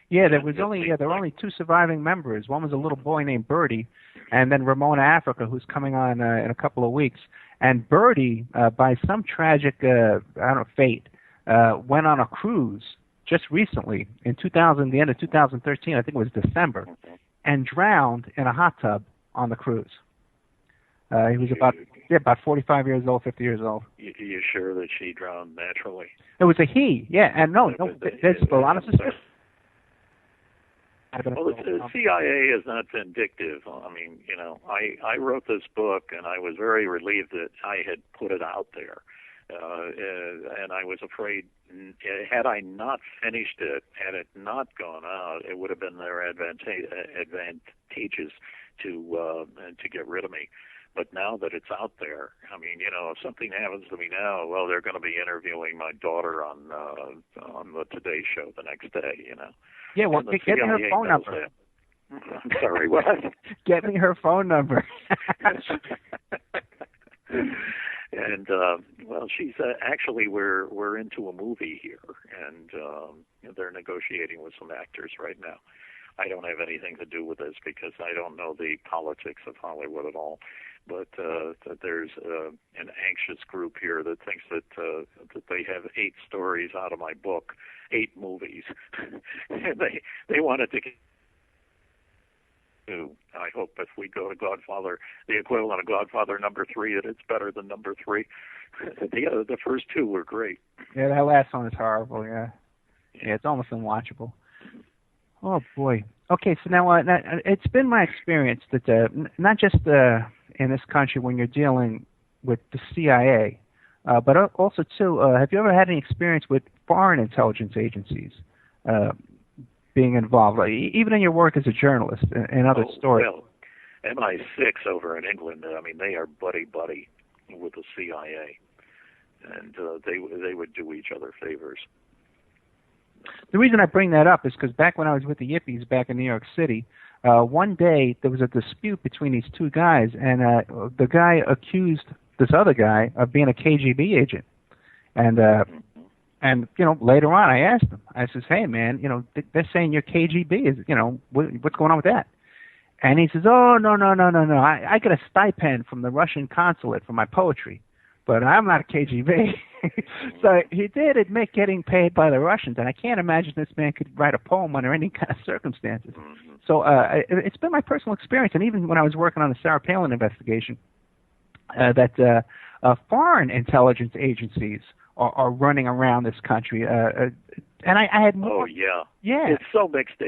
Yeah, there were only two surviving members. One was a little boy named Birdie, and then Ramona Africa, who's coming on in a couple of weeks. And Birdie, by some tragic fate, went on a cruise just recently in the end of 2013. I think it was December, and drowned in a hot tub on the cruise. He was about 45 years old, 50 years old. You sure that she drowned naturally? It was a he, yeah, and no, there's a lot of suspicion. Well, the CIA is not vindictive. I mean, I wrote this book, and I was very relieved that I had put it out there. And I was afraid, had I not finished it, had it not gone out, it would have been their advantageous to get rid of me. But now that it's out there, I mean, if something happens to me now, well, they're going to be interviewing my daughter on the Today Show the next day, Yeah, well, get me her phone number. I'm sorry, what? Get me her phone number. And well, she's actually we're into a movie here, and they're negotiating with some actors right now. I don't have anything to do with this because I don't know the politics of Hollywood at all. But that there's an anxious group here that thinks that they have 8 stories out of my book, 8 movies. And they wanted to. I hope if we go to Godfather, the equivalent of Godfather number 3, that it's better than number 3. The first 2 were great. Yeah, that last one is horrible. Yeah, it's almost unwatchable. Oh boy. Okay, so now it's been my experience that not just in this country when you're dealing with the CIA, but also too, have you ever had any experience with foreign intelligence agencies being involved, like, even in your work as a journalist and other stories? Well, MI6 over in England, I mean, they are buddy with the CIA, and they would do each other favors. The reason I bring that up is because back when I was with the Yippies back in New York City, one day there was a dispute between these two guys, and the guy accused this other guy of being a KGB agent. And later on I asked him, I says, hey man, they're saying you're KGB. What's going on with that? And he says, oh, no. I get a stipend from the Russian consulate for my poetry, but I'm not a KGB. So he did admit getting paid by the Russians, and I can't imagine this man could write a poem under any kind of circumstances. So it's been my personal experience, and even when I was working on the Sarah Palin investigation, that foreign intelligence agencies are running around this country. And I had more. Oh yeah. It's so mixed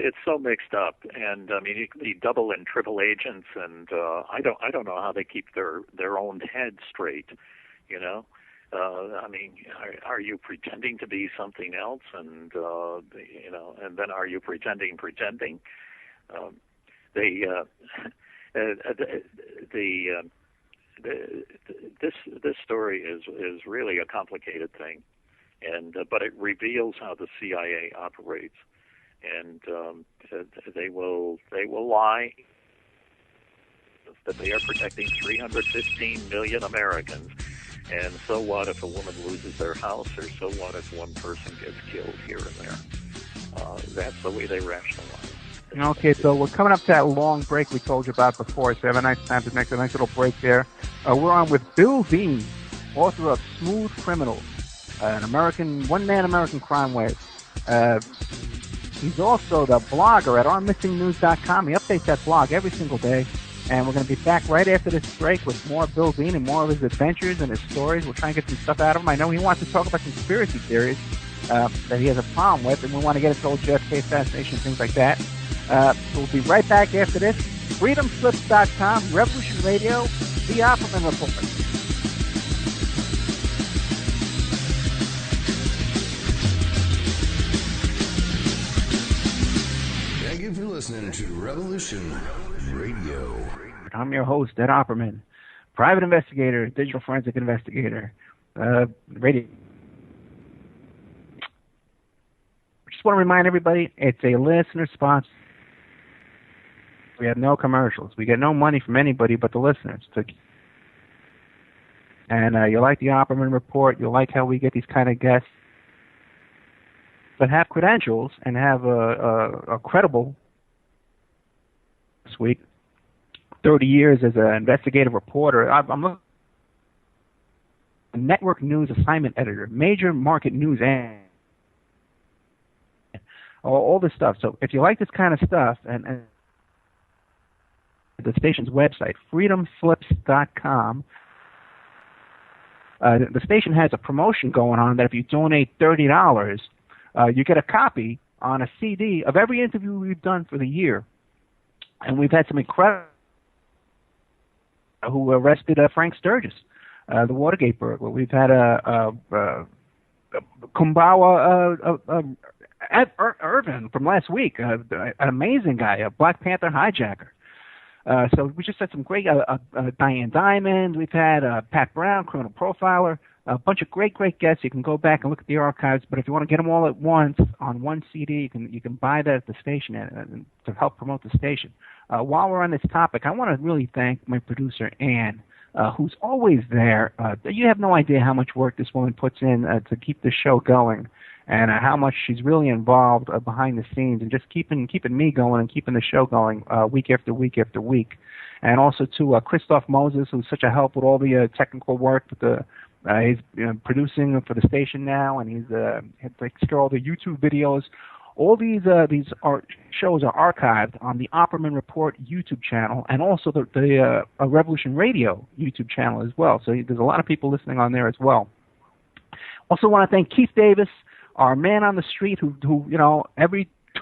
up, and I mean, you can be double and triple agents, and I don't know how they keep their own head straight. I mean, are you pretending to be something else, and and then are you pretending? This story is really a complicated thing, but it reveals how the CIA operates, and they will lie that they are protecting 315 million Americans. And so what if a woman loses their house, or so what if one person gets killed here and there? That's the way they rationalize. Okay, so we're coming up to that long break we told you about before, so have a nice time to make a nice little break there. We're on with Bill Dean, author of Smooth Criminals, an one-man American crime wave. He's also the blogger at OurMissingNews.com. He updates that blog every single day. And we're going to be back right after this break with more Bill Dean and more of his adventures and his stories. We'll try and get some stuff out of him. I know he wants to talk about conspiracy theories that he has a problem with, and we want to get into old JFK assassination, things like that. So we'll be right back after this. FreedomSlips.com, Revolution Radio, the Opperman Report. Thank you for listening Revolution Radio. I'm your host, Ed Opperman, private investigator, digital forensic investigator, radio. Just want to remind everybody, it's a listener sponsor. We have no commercials. We get no money from anybody but the listeners. And you like the Opperman Report, you like how we get these kind of guests that have credentials and have a credible this week. 30 years as an investigative reporter. I'm looking at a network news assignment editor, major market news, and all this stuff. So if you like this kind of stuff, and the station's website, freedomslips.com, the station has a promotion going on that if you donate $30, you get a copy on a CD of every interview we've done for the year. And we've had some incredible who arrested Frank Sturgis, the Watergate burglar. We've had Kumbawa Irvin from last week, an amazing guy, a Black Panther hijacker. So we just had some great Diane Diamond. We've had Pat Brown, criminal profiler, a bunch of great guests. You can go back and look at the archives. But if you want to get them all at once on one CD, you can buy that at the station and to help promote the station. While we're on this topic, I want to really thank my producer Ann, who's always there. You have no idea how much work this woman puts in to keep the show going, and how much she's really involved behind the scenes and just keeping me going and keeping the show going week after week after week. And also to Christoph Moses, who's such a help with all the technical work. He's producing for the station now, and he's takes care of all the YouTube videos. All these shows are archived on the Opperman Report YouTube channel, and also the Revolution Radio YouTube channel as well. So there's a lot of people listening on there as well. Also want to thank Keith Davis, our man on the street, who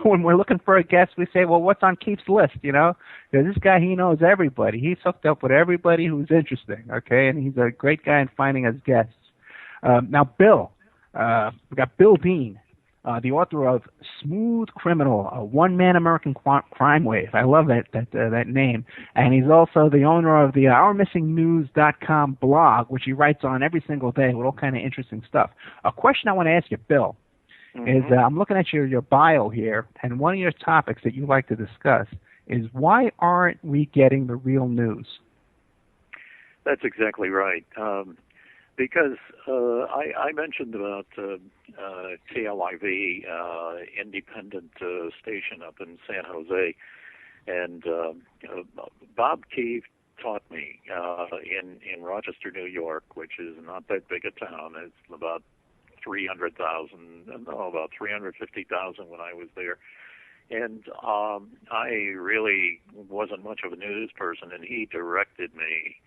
when we're looking for a guest, we say, well, what's on Keith's list, Because this guy, he knows everybody. He's hooked up with everybody who's interesting, okay? And he's a great guy in finding us guests. Now, Bill, we got Bill Dean, the author of Smooth Criminal, a one-man American crime wave. I love that name. And he's also the owner of the OurMissingNews.com blog, which he writes on every single day with all kind of interesting stuff. A question I want to ask you, Bill, is I'm looking at your bio here, and one of your topics that you like to discuss is why aren't we getting the real news? That's exactly right. Because I mentioned about KLIV, independent station up in San Jose, and Bob Keefe taught me in Rochester, New York, which is not that big a town. It's about 350,000 when I was there. And I really wasn't much of a news person, and he directed me.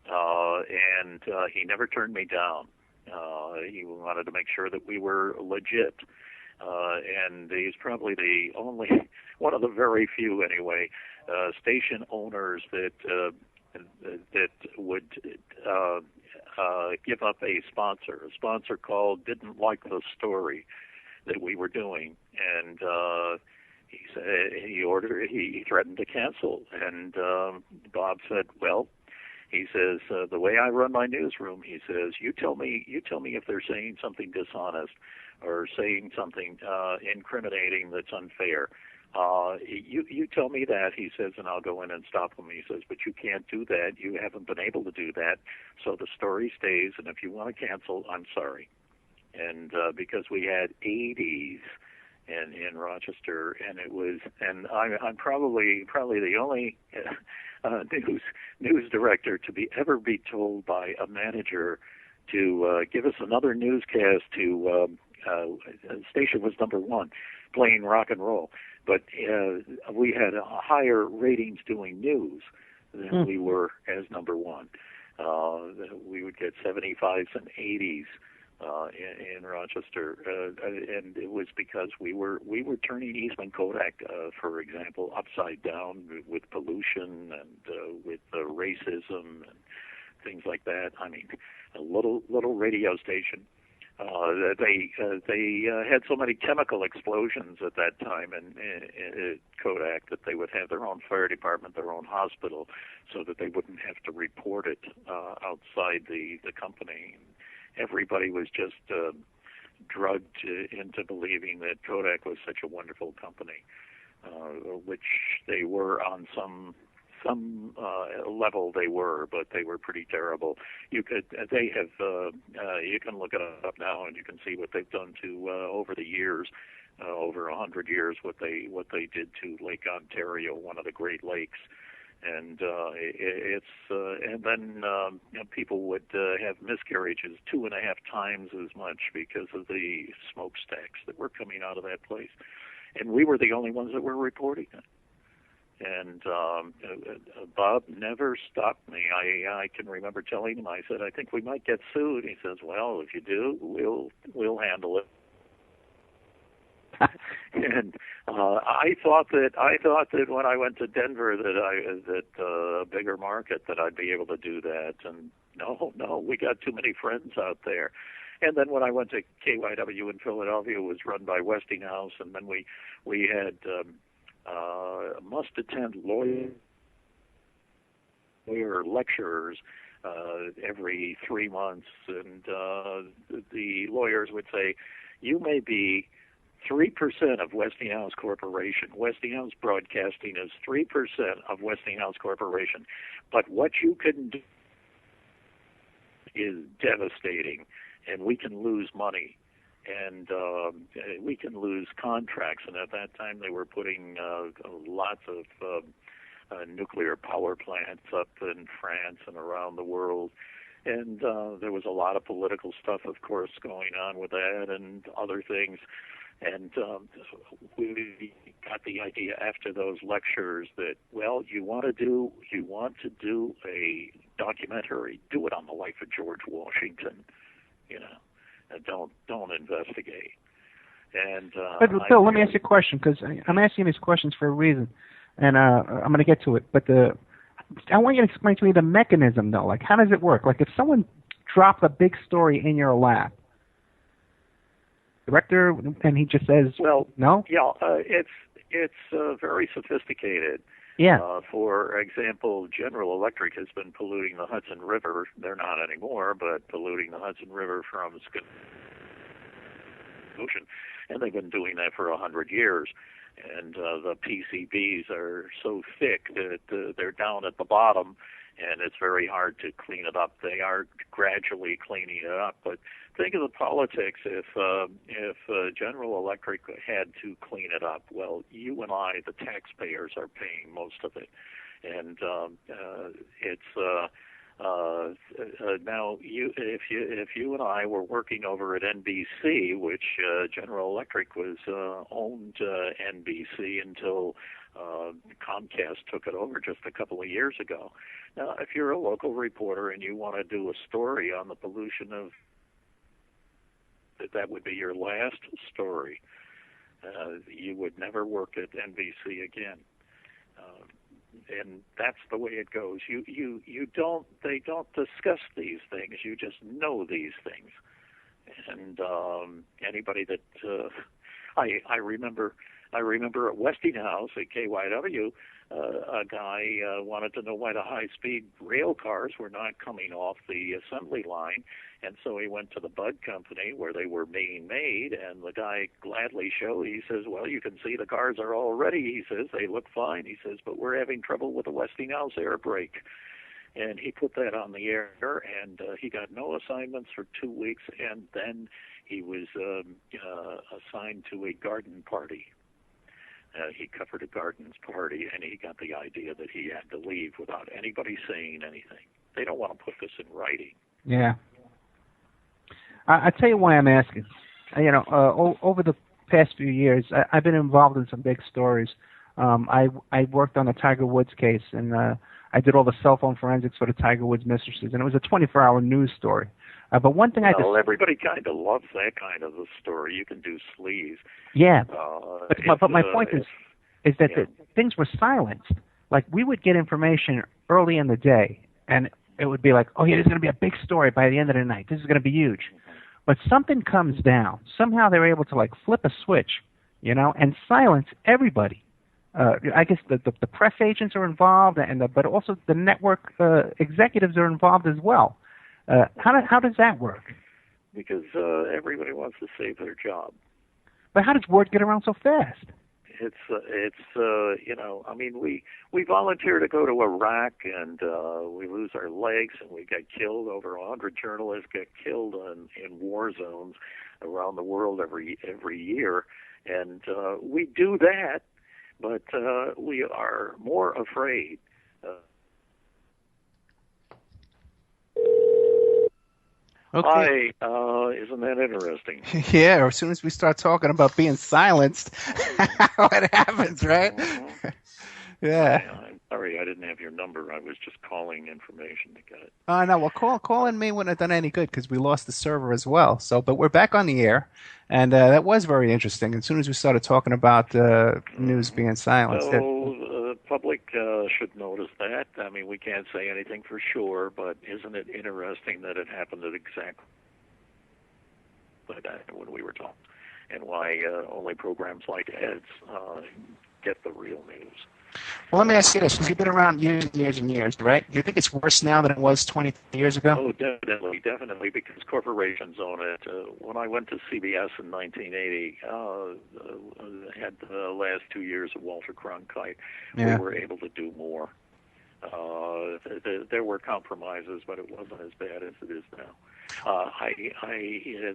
And he never turned me down. He wanted to make sure that we were legit. And he's probably the only, one of the very few anyway, station owners that would give up a sponsor called didn't like the story that we were doing, and he said he threatened to cancel, and Bob said, well, he says, the way I run my newsroom, he says, you tell me if they're saying something dishonest or saying something incriminating that's unfair. You tell me that, he says, and I'll go in and stop them. He says, but you can't do that. You haven't been able to do that. So the story stays, and if you want to cancel, I'm sorry. And because we had 80s in Rochester, and it was, and I'm probably the only news director to ever be told by a manager to give us another newscast to station was number one, playing rock and roll. But we had higher ratings doing news than we were as number one. We would get 75s and 80s in Rochester, and it was because we were turning Eastman Kodak, for example, upside down with pollution and with racism and things like that. I mean, a little radio station. They had so many chemical explosions at that time in Kodak that they would have their own fire department, their own hospital, so that they wouldn't have to report it outside the company. Everybody was just drugged into believing that Kodak was such a wonderful company, which they were on some level they were, but they were pretty terrible. You can look it up now, and you can see what they've done to over the years, over 100 years, what they did to Lake Ontario, one of the Great Lakes, and and then people would have miscarriages 2.5 times as much because of the smokestacks that were coming out of that place, and we were the only ones that were reporting it. And Bob never stopped me. I can remember telling him, I said, I think we might get sued. He says, well, if you do, we'll handle it. And I thought that when I went to Denver that a bigger market that I'd be able to do that. And no, we got too many friends out there. And then when I went to KYW in Philadelphia, it was run by Westinghouse, and then we had must-attend lawyer lecturers every 3 months, and the lawyers would say, you may be 3% of Westinghouse Corporation. Westinghouse Broadcasting is 3% of Westinghouse Corporation, but what you can do is devastating, and we can lose money. And we can lose contracts. And at that time, they were putting lots of nuclear power plants up in France and around the world. And there was a lot of political stuff, of course, going on with that and other things. And we got the idea after those lectures that, well, you want to do a documentary, do it on the life of George Washington, Don't investigate. And but Bill, let me ask you a question, because I'm asking these questions for a reason, and I'm going to get to it. But I want you to explain to me the mechanism, though. Like, how does it work? Like, if someone dropped a big story in your lap, director, and he just says, "Well, no." Yeah, it's very sophisticated. Yeah. For example, General Electric has been polluting the Hudson River. They're not anymore, but polluting the Hudson River from ocean, and they've been doing that for 100 years. And the PCBs are so thick that they're down at the bottom, and it's very hard to clean it up. They are gradually cleaning it up, but think of the politics. If General Electric had to clean it up, well, you and I, the taxpayers, are paying most of it, and it's now if you and I were working over at NBC, which General Electric was owned NBC until Comcast took it over just a couple of years ago. Now, if you're a local reporter and you want to do a story on the pollution of that would be your last story. You would never work at NBC again, and that's the way it goes. They don't discuss these things. You just know these things, and anybody that I remember at Westinghouse at KYW. A guy wanted to know why the high-speed rail cars were not coming off the assembly line, and so he went to the Bud Company where they were being made, and the guy gladly showed. He says, well, you can see the cars are all ready. He says, they look fine. He says, but we're having trouble with the Westinghouse air brake. And he put that on the air, and he got no assignments for 2 weeks, and then he was assigned to a garden party. He covered a garden's party, and he got the idea that he had to leave without anybody saying anything. They don't want to put this in writing. Yeah. I tell you why I'm asking. Over the past few years, I've been involved in some big stories. I worked on the Tiger Woods case, and I did all the cell phone forensics for the Tiger Woods mistresses, and it was a 24-hour news story. But one thing everybody kind of loves that kind of a story. You can do sleaze. Yeah, but my point is that things were silenced. Like, we would get information early in the day, and it would be like, oh, yeah, this is going to be a big story by the end of the night. This is going to be huge. but something comes down. Somehow they're able to like flip a switch, and silence everybody. I guess the press agents are involved, but also the network executives are involved as well. How does that work? Because everybody wants to save their job. But how does word get around so fast? We volunteer to go to Iraq, and we lose our legs, and we get killed. Over 100 journalists get killed in war zones around the world every year, and we do that, but we are more afraid. Okay. Hi, isn't that interesting? Yeah, as soon as we start talking about being silenced, how it happens, right? Mm-hmm. Yeah. I'm sorry I didn't have your number. I was just calling information to get it. No, well, calling me wouldn't have done any good because we lost the server as well. So, but we're back on the air, and that was very interesting. As soon as we started talking about news being silenced. So the public should notice that. I mean, we can't say anything for sure, but isn't it interesting that it happened at exactly like that when we were talking, and why only programs like Ed's get the real news. Well, let me ask you this. You've been around years and years and years, right? Do you think it's worse now than it was 20 years ago? Oh, definitely, because corporations own it. When I went to CBS in 1980, had the last 2 years of Walter Cronkite, we were able to do more. There were compromises, but it wasn't as bad as it is now.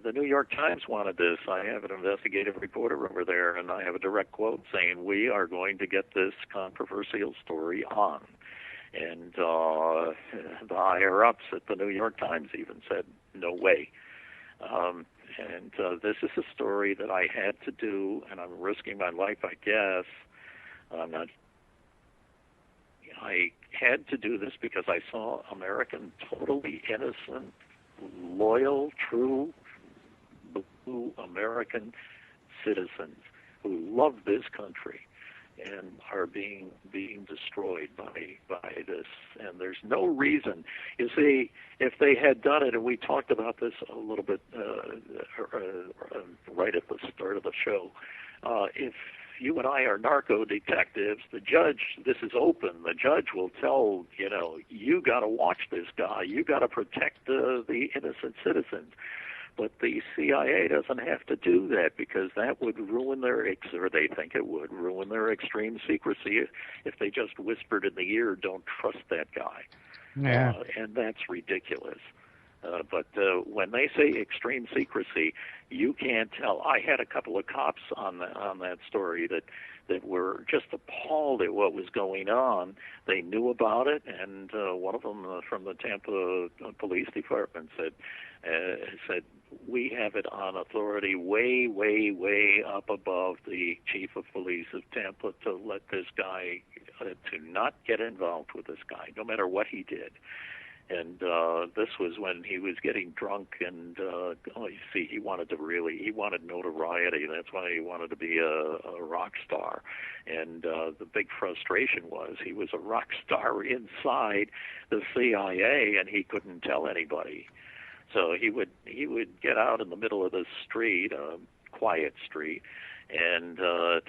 The New York Times wanted this. I have an investigative reporter over there, and I have a direct quote saying, "We are going to get this controversial story on." And the higher-ups at the New York Times even said, "No way." This is a story that I had to do, and I'm risking my life, I guess. I had to do this because I saw American totally innocent, loyal, true, blue American citizens who love this country and are being destroyed by this. And there's no reason. You see, if they had done it, and we talked about this a little bit right at the start of the show, if you and I are narco detectives, the judge, this is open, the judge will tell, you got to watch this guy, you got to protect the innocent citizens. But the CIA doesn't have to do that because that would ruin or they think it would ruin their extreme secrecy if they just whispered in the ear, don't trust that guy. Yeah. And that's ridiculous. But when they say extreme secrecy, you can't tell. I had a couple of cops on that story that were just appalled at what was going on. They knew about it, and one of them from the Tampa Police Department said, we have it on authority way, way, way up above the chief of police of Tampa to let this guy, to not get involved with this guy, no matter what he did. And this was when he was getting drunk, and he wanted notoriety. That's why he wanted to be a rock star. And the big frustration was he was a rock star inside the CIA, and he couldn't tell anybody. So he would get out in the middle of the street, a quiet street, and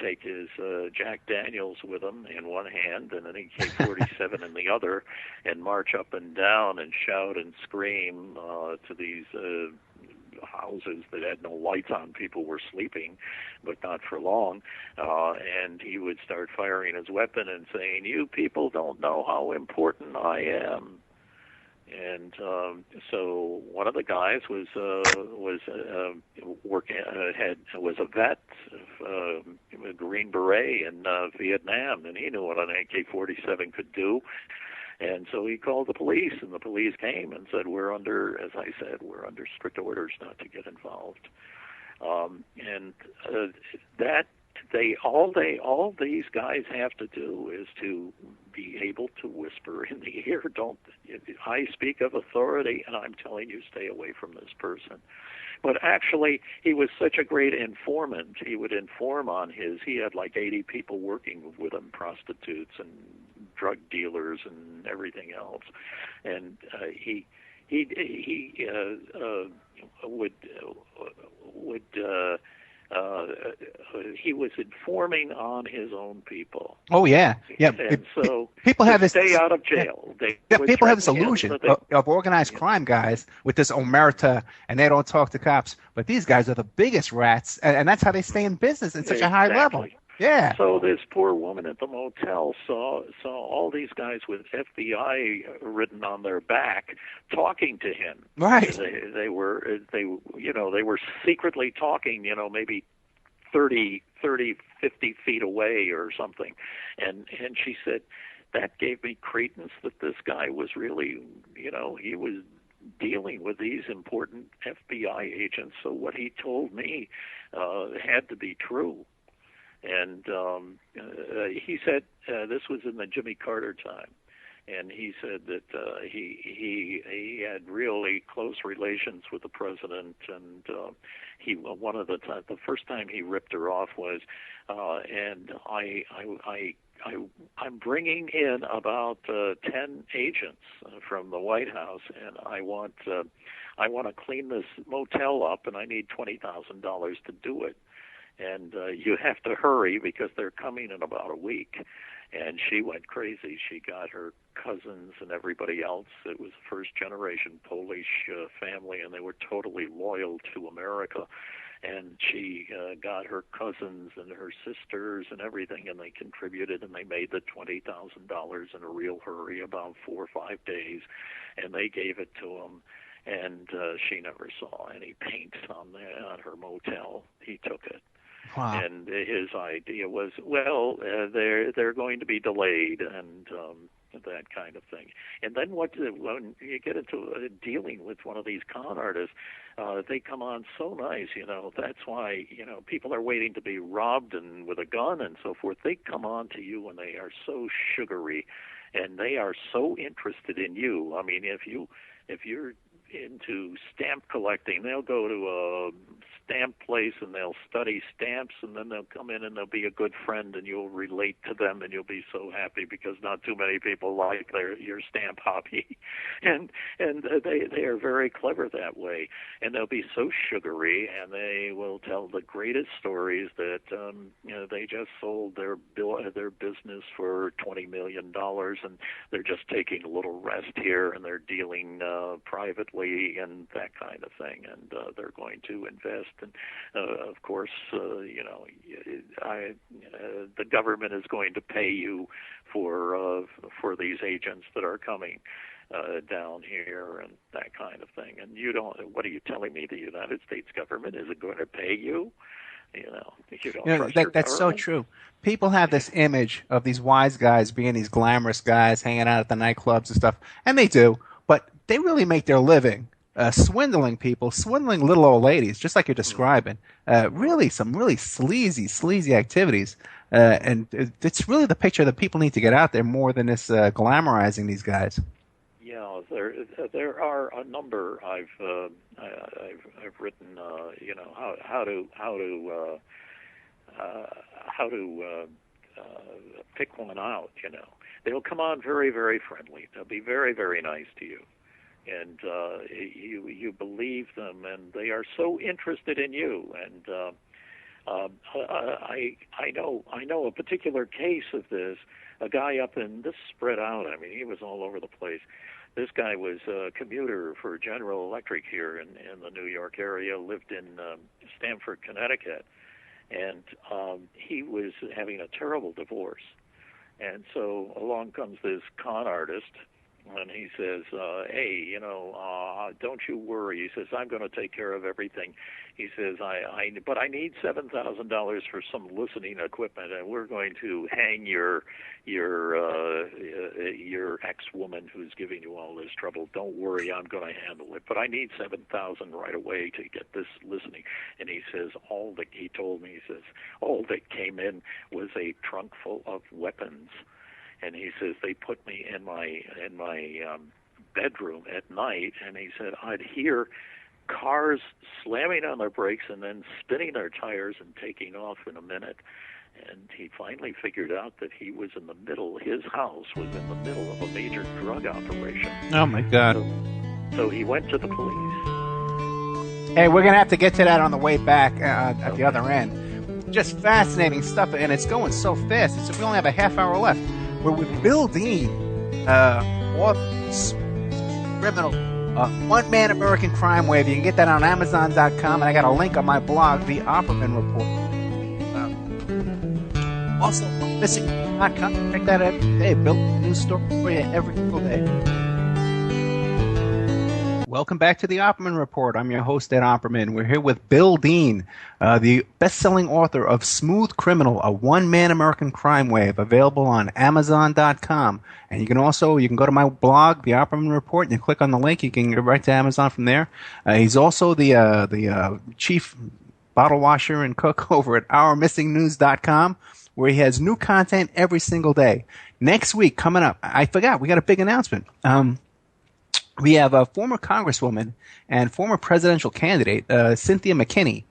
take his Jack Daniels with him in one hand and an AK-47 in the other, and march up and down and shout and scream to these houses that had no lights on. People were sleeping, but not for long. And he would start firing his weapon and saying, "You people don't know how important I am." And so one of the guys was a vet, a Green Beret in Vietnam, and he knew what an AK-47 could do. And so he called the police, and the police came and said, we're under strict orders not to get involved. All these guys have to do is to be able to whisper in the ear. I speak of authority, and I'm telling you, stay away from this person. But actually, he was such a great informant. He would inform on he had like 80 people working with him, prostitutes and drug dealers and everything else. And he he was informing on his own people. Oh yeah, yeah. And so people have this stay out of jail. People have this illusion of organized crime guys with this omerta, and they don't talk to cops. But these guys are the biggest rats, and that's how they stay in business at such a high level. Yeah. So this poor woman at the motel saw all these guys with FBI written on their back talking to him. Right. They were secretly talking, maybe 30, 50 feet away or something. And she said that gave me credence that this guy was really, he was dealing with these important FBI agents. So what he told me had to be true. And he said this was in the Jimmy Carter time, and he said that he had really close relations with the president, and the first time he ripped her off was, and I'm bringing in about 10 agents from the White House, and I want to clean this motel up, and I need $20,000 to do it. And you have to hurry because they're coming in about a week. And she went crazy. She got her cousins and everybody else. It was a first-generation Polish family, and they were totally loyal to America. And she got her cousins and her sisters and everything, and they contributed, and they made the $20,000 in a real hurry, about 4 or 5 days, and they gave it to him. And she never saw any paint on her motel. He took it. Wow. And his idea was, they're going to be delayed and that kind of thing. And then when you get into dealing with one of these con artists, they come on so nice, That's why, people are waiting to be robbed and with a gun and so forth. They come on to you and they are so sugary, and they are so interested in you. I mean, if you're into stamp collecting, they'll go to a stamp place and they'll study stamps, and then they'll come in and they'll be a good friend, and you'll relate to them, and you'll be so happy because not too many people like your stamp hobby, and they are very clever that way, and they'll be so sugary, and they will tell the greatest stories that they just sold their business for $20 million, and they're just taking a little rest here, and they're dealing privately and that kind of thing, and they're going to invest. And of course, the government is going to pay you for these agents that are coming down here and that kind of thing. And you don't. What are you telling me? The United States government isn't going to pay you? You don't trust that's so true. People have this image of these wise guys being these glamorous guys hanging out at the nightclubs and stuff, and they do. But they really make their living swindling people, swindling little old ladies, just like you're describing. Really, some really sleazy activities. And it's really the picture that people need to get out there more than this glamorizing these guys. Yeah, there are a number I've written. How to pick one out. They'll come on very, very friendly. They'll be very, very nice to you. And you believe them, and they are so interested in you. And I know a particular case of this. A guy up in this spread out. I mean, he was all over the place. This guy was a commuter for General Electric here in the New York area. Lived in Stamford, Connecticut, and he was having a terrible divorce. And so along comes this con artist. And he says, hey, don't you worry. He says, I'm going to take care of everything. He says, but I need $7,000 for some listening equipment, and we're going to hang your ex-woman who's giving you all this trouble. Don't worry, I'm going to handle it. But I need $7,000 right away to get this listening. And he says, he told me, he says, all that came in was a trunk full of weapons. And he says they put me in my bedroom at night, and he said I'd hear cars slamming on their brakes and then spinning their tires and taking off in a minute. And he finally figured out that his house was in the middle of a major drug operation. Oh my God! So he went to the police. Hey, we're going to have to get to that on the way back at the other end. Just fascinating stuff, and it's going so fast. We only have a half hour left. We're with Bill Dean, author, criminal, one-man American crime wave. You can get that on Amazon.com, and I got a link on my blog, The Opperman Report. Also, missing.com. Check that out every day. Bill, news story for you every single day. Welcome back to the Opperman Report. I'm your host, Ed Opperman. We're here with Bill Dean, the best-selling author of Smooth Criminal, a one-man American crime wave, available on Amazon.com. And you can go to my blog, The Opperman Report, and you click on the link. You can go right to Amazon from there. He's also the chief bottle washer and cook over at OurMissingNews.com, where he has new content every single day. Next week, coming up, I forgot, we got a big announcement. We have a former Congresswoman and former presidential candidate, Cynthia McKinney,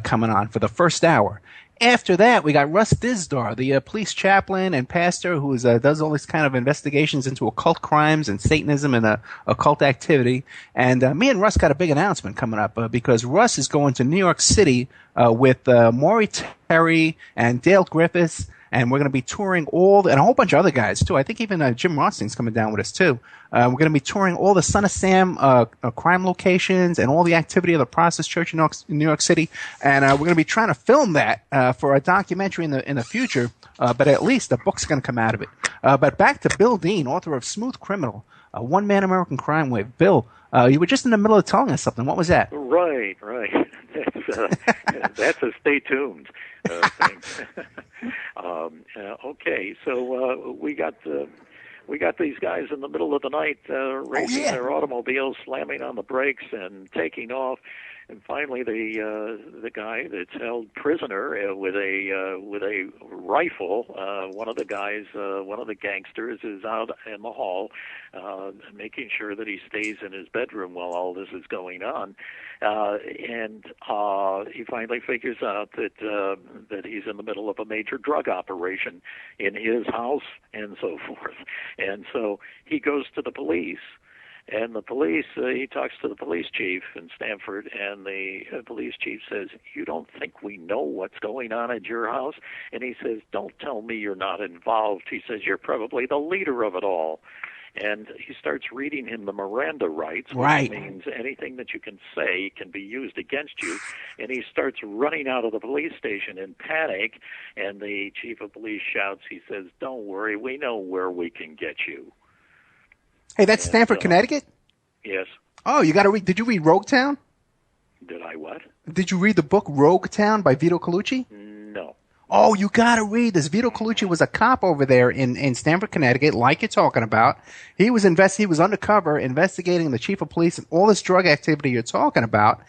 coming on for the first hour. After that, we got Russ Dizdar, the police chaplain and pastor who does all these kind of investigations into occult crimes and Satanism and occult activity. And me and Russ got a big announcement coming up because Russ is going to New York City with Maury Terry and Dale Griffiths. And we're going to be touring and a whole bunch of other guys, too. I think even Jim Rothstein's coming down with us, too. We're going to be touring all the Son of Sam crime locations and all the activity of the Process Church in New York City. And we're going to be trying to film that for a documentary in the future. But at least a book's going to come out of it. But back to Bill Dean, author of Smooth Criminal, a one-man American crime wave. Bill, you were just in the middle of telling us something. What was that? Right. That's a stay tuned thing. Okay, so we got these guys in the middle of the night racing their automobiles, slamming on the brakes and taking off. And finally, the guy that's held prisoner with a rifle, one of the gangsters, is out in the hall, making sure that he stays in his bedroom while all this is going on. And he finally figures out that he's in the middle of a major drug operation in his house and so forth. And so he goes to the police. And the police, he talks to the police chief in Stamford, and the police chief says, "You don't think we know what's going on at your house?" And he says, "Don't tell me you're not involved." He says, "You're probably the leader of it all." And he starts reading him the Miranda rights, which means anything that you can say can be used against you. And he starts running out of the police station in panic, and the chief of police shouts, he says, "Don't worry, we know where we can get you." Hey, that's Stamford, Connecticut? Yes. Oh, you got to read. Did you read Roguetown? Did I what? Did you read the book Roguetown by Vito Colucci? No. Oh, you got to read this. Vito Colucci was a cop over there in Stamford, Connecticut, like you're talking about. He was undercover investigating the chief of police and all this drug activity you're talking about.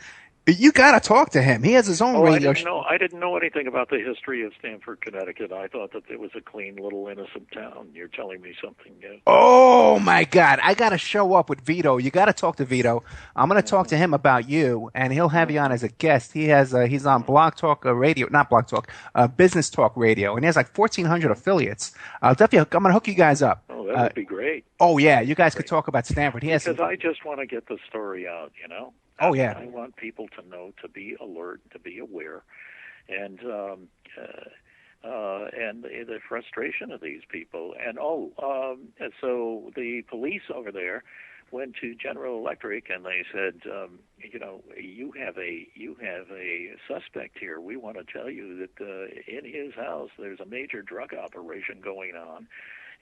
You got to talk to him. He has his own radio show. I didn't know anything about the history of Stamford, Connecticut. I thought that it was a clean little innocent town. You're telling me something new. Oh my God! I got to show up with Vito. You got to talk to Vito. I'm going to talk to him about you, and he'll have you on as a guest. He's on Blog Talk Radio, not Blog Talk, Business Talk Radio, and he has like 1,400 affiliates. I'm going to hook you guys up. Oh, that would be great. Oh yeah, you guys could talk about Stanford. Because I just want to get the story out, you know. Oh yeah. I want people to know, to be alert, to be aware, and the frustration of these people. And so the police over there went to General Electric and they said, you have a suspect here. We want to tell you that in his house there's a major drug operation going on.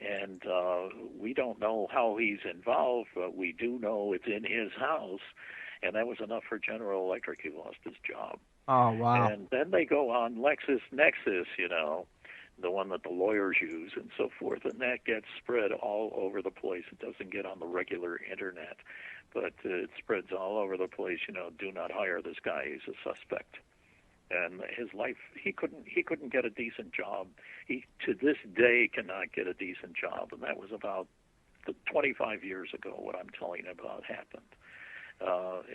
And we don't know how he's involved, but we do know it's in his house. And that was enough for General Electric. He lost his job. Oh, wow. And then they go on LexisNexis, the one that the lawyers use and so forth, and that gets spread all over the place. It doesn't get on the regular Internet, but it spreads all over the place. Do not hire this guy. He's a suspect. And his life, he couldn't get a decent job. He, to this day, cannot get a decent job. And that was about 25 years ago, what I'm telling you about happened.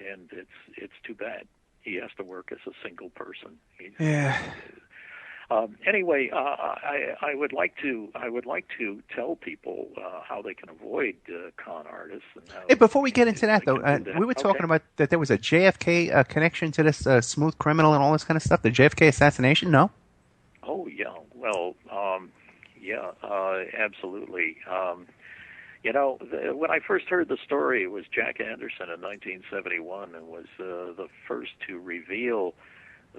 And it's too bad. He has to work as a single person. Anyway, I would like to tell people how they can avoid con artists. And how Hey, before we get into that, though, that. we were talking Okay. about that there was a JFK connection to this smooth criminal and all this kind of stuff. The JFK assassination, no? Oh yeah, well, absolutely. When I first heard the story, it was Jack Anderson in 1971, and was the first to reveal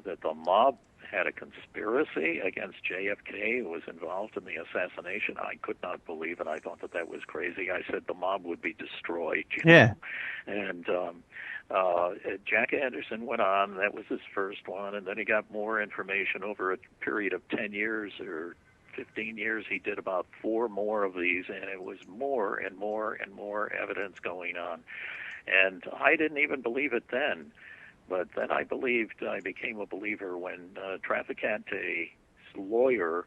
that the mob had a conspiracy against JFK, who was involved in the assassination. I could not believe it. I thought that was crazy. I said the mob would be destroyed. Yeah. And Jack Anderson went on. That was his first one, and then he got more information over a period of 10 years or 15 years. He did about 4 more of these, and it was more and more and more evidence going on. And I didn't even believe it then. But then I became a believer when Traficante's lawyer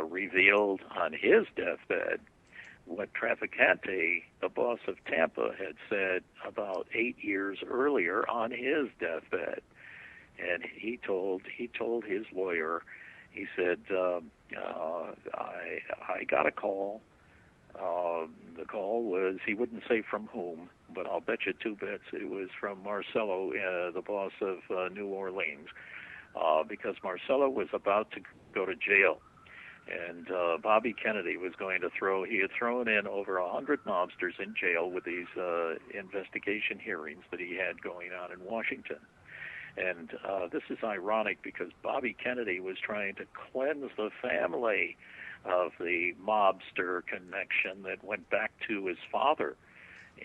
revealed on his deathbed what Traficante, the boss of Tampa, had said about 8 years earlier on his deathbed. And he told his lawyer, he said, I got a call. The call was, he wouldn't say from whom, but I'll bet you 2 bets it was from Marcello, the boss of New Orleans, because Marcello was about to go to jail. And Bobby Kennedy was going to he had thrown in over 100 mobsters in jail with these investigation hearings that he had going on in Washington. And this is ironic because Bobby Kennedy was trying to cleanse the family of the mobster connection that went back to his father.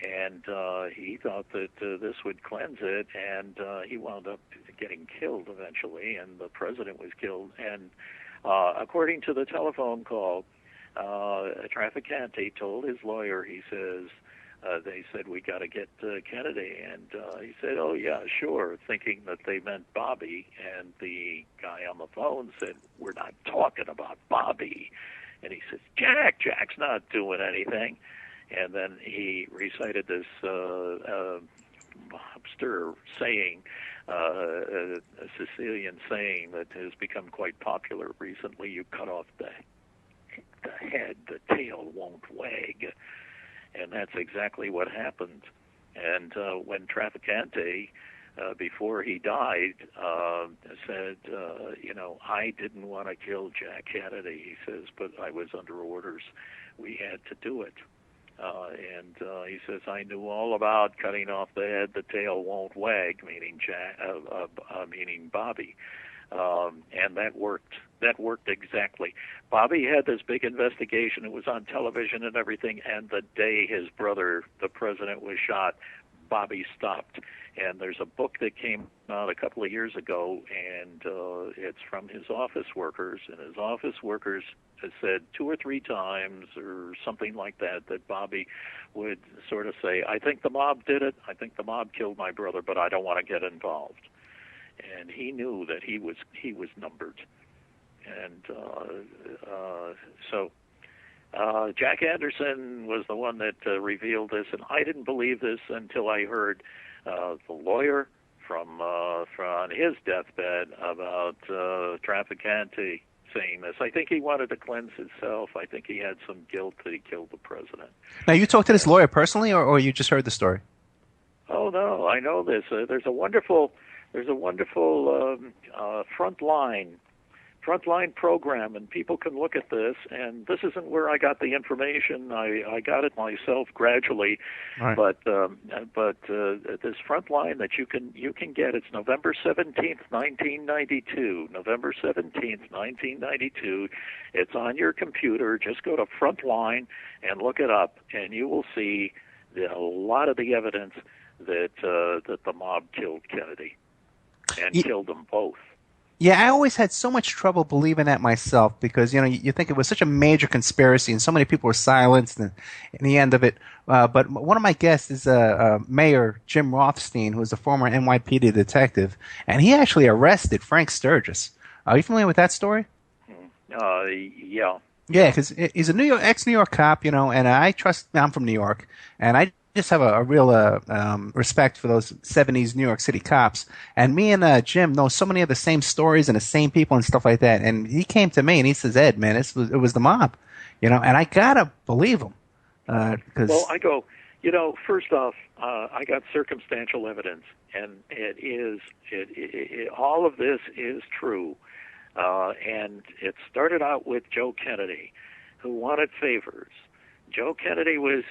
And he thought that this would cleanse it, and he wound up getting killed eventually, and the president was killed. And according to the telephone call, Traficante told his lawyer, he says, they said, we got to get Kennedy. And he said, oh, yeah, sure, thinking that they meant Bobby. And the guy on the phone said, we're not talking about Bobby. And he says, Jack's not doing anything. And then he recited this mobster saying, a Sicilian saying that has become quite popular recently: you cut off the head, the tail won't wag. And that's exactly what happened. And when Traficante, before he died, said, I didn't want to kill Jack Kennedy, he says, but I was under orders. We had to do it. And he says, I knew all about cutting off the head, the tail won't wag, meaning Bobby. And that worked. That worked exactly. Bobby had this big investigation. It was on television and everything. And the day his brother, the president, was shot, Bobby stopped. And there's a book that came out a couple of years ago, and it's from his office workers. And his office workers had said 2 or 3 times or something like that Bobby would sort of say, I think the mob did it. I think the mob killed my brother, but I don't want to get involved. And he knew that he was numbered. And so Jack Anderson was the one that revealed this, and I didn't believe this until I heard the lawyer from on his deathbed about Traficante saying this. I think he wanted to cleanse himself. I think he had some guilt that he killed the president. Now, you talked to this lawyer personally, or you just heard the story? Oh no, I know this. There's a wonderful frontline program, and people can look at this. And this isn't where I got the information. I got it myself gradually. Right. But this Frontline that you can get, it's November 17th, 1992. November 17th, 1992. It's on your computer. Just go to Frontline and look it up, and you will see a lot of the evidence that the mob killed Kennedy and killed them both. Yeah, I always had so much trouble believing that myself because, you think it was such a major conspiracy and so many people were silenced in the end of it. But one of my guests is Mayor Jim Rothstein, who is a former NYPD detective, and he actually arrested Frank Sturgis. Are you familiar with that story? Yeah. Yeah, because he's a ex-New York cop, and I'm from New York, and I just have a real respect for those 70s New York City cops. And me and Jim know so many of the same stories and the same people and stuff like that. And he came to me and he says, Ed, man, it was the mob, and I got to believe him. Well, I go, first off, I got circumstantial evidence, and all of this is true. And it started out with Joe Kennedy, who wanted favors. Joe Kennedy was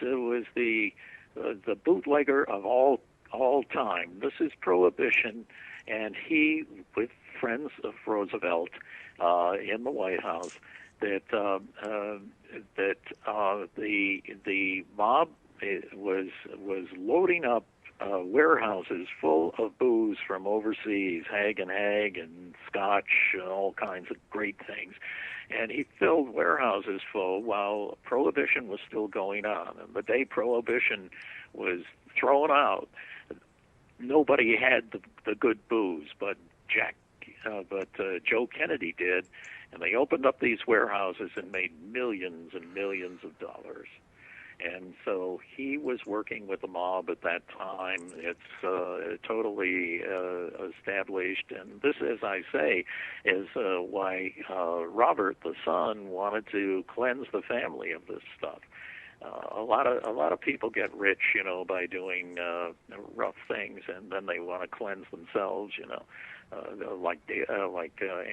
the bootlegger of all time. This is Prohibition, and he, with friends of Roosevelt in the White House, that the mob was loading up warehouses full of booze from overseas, Hag and Scotch, and all kinds of great things. And he filled warehouses full while Prohibition was still going on. And the day Prohibition was thrown out, nobody had the good booze, but Joe Kennedy did. And they opened up these warehouses and made millions and millions of dollars. And so he was working with the mob at that time. It's totally established. And this, as I say, is why Robert, the son, wanted to cleanse the family of this stuff. A lot of people get rich, by doing rough things, and then they want to cleanse themselves, like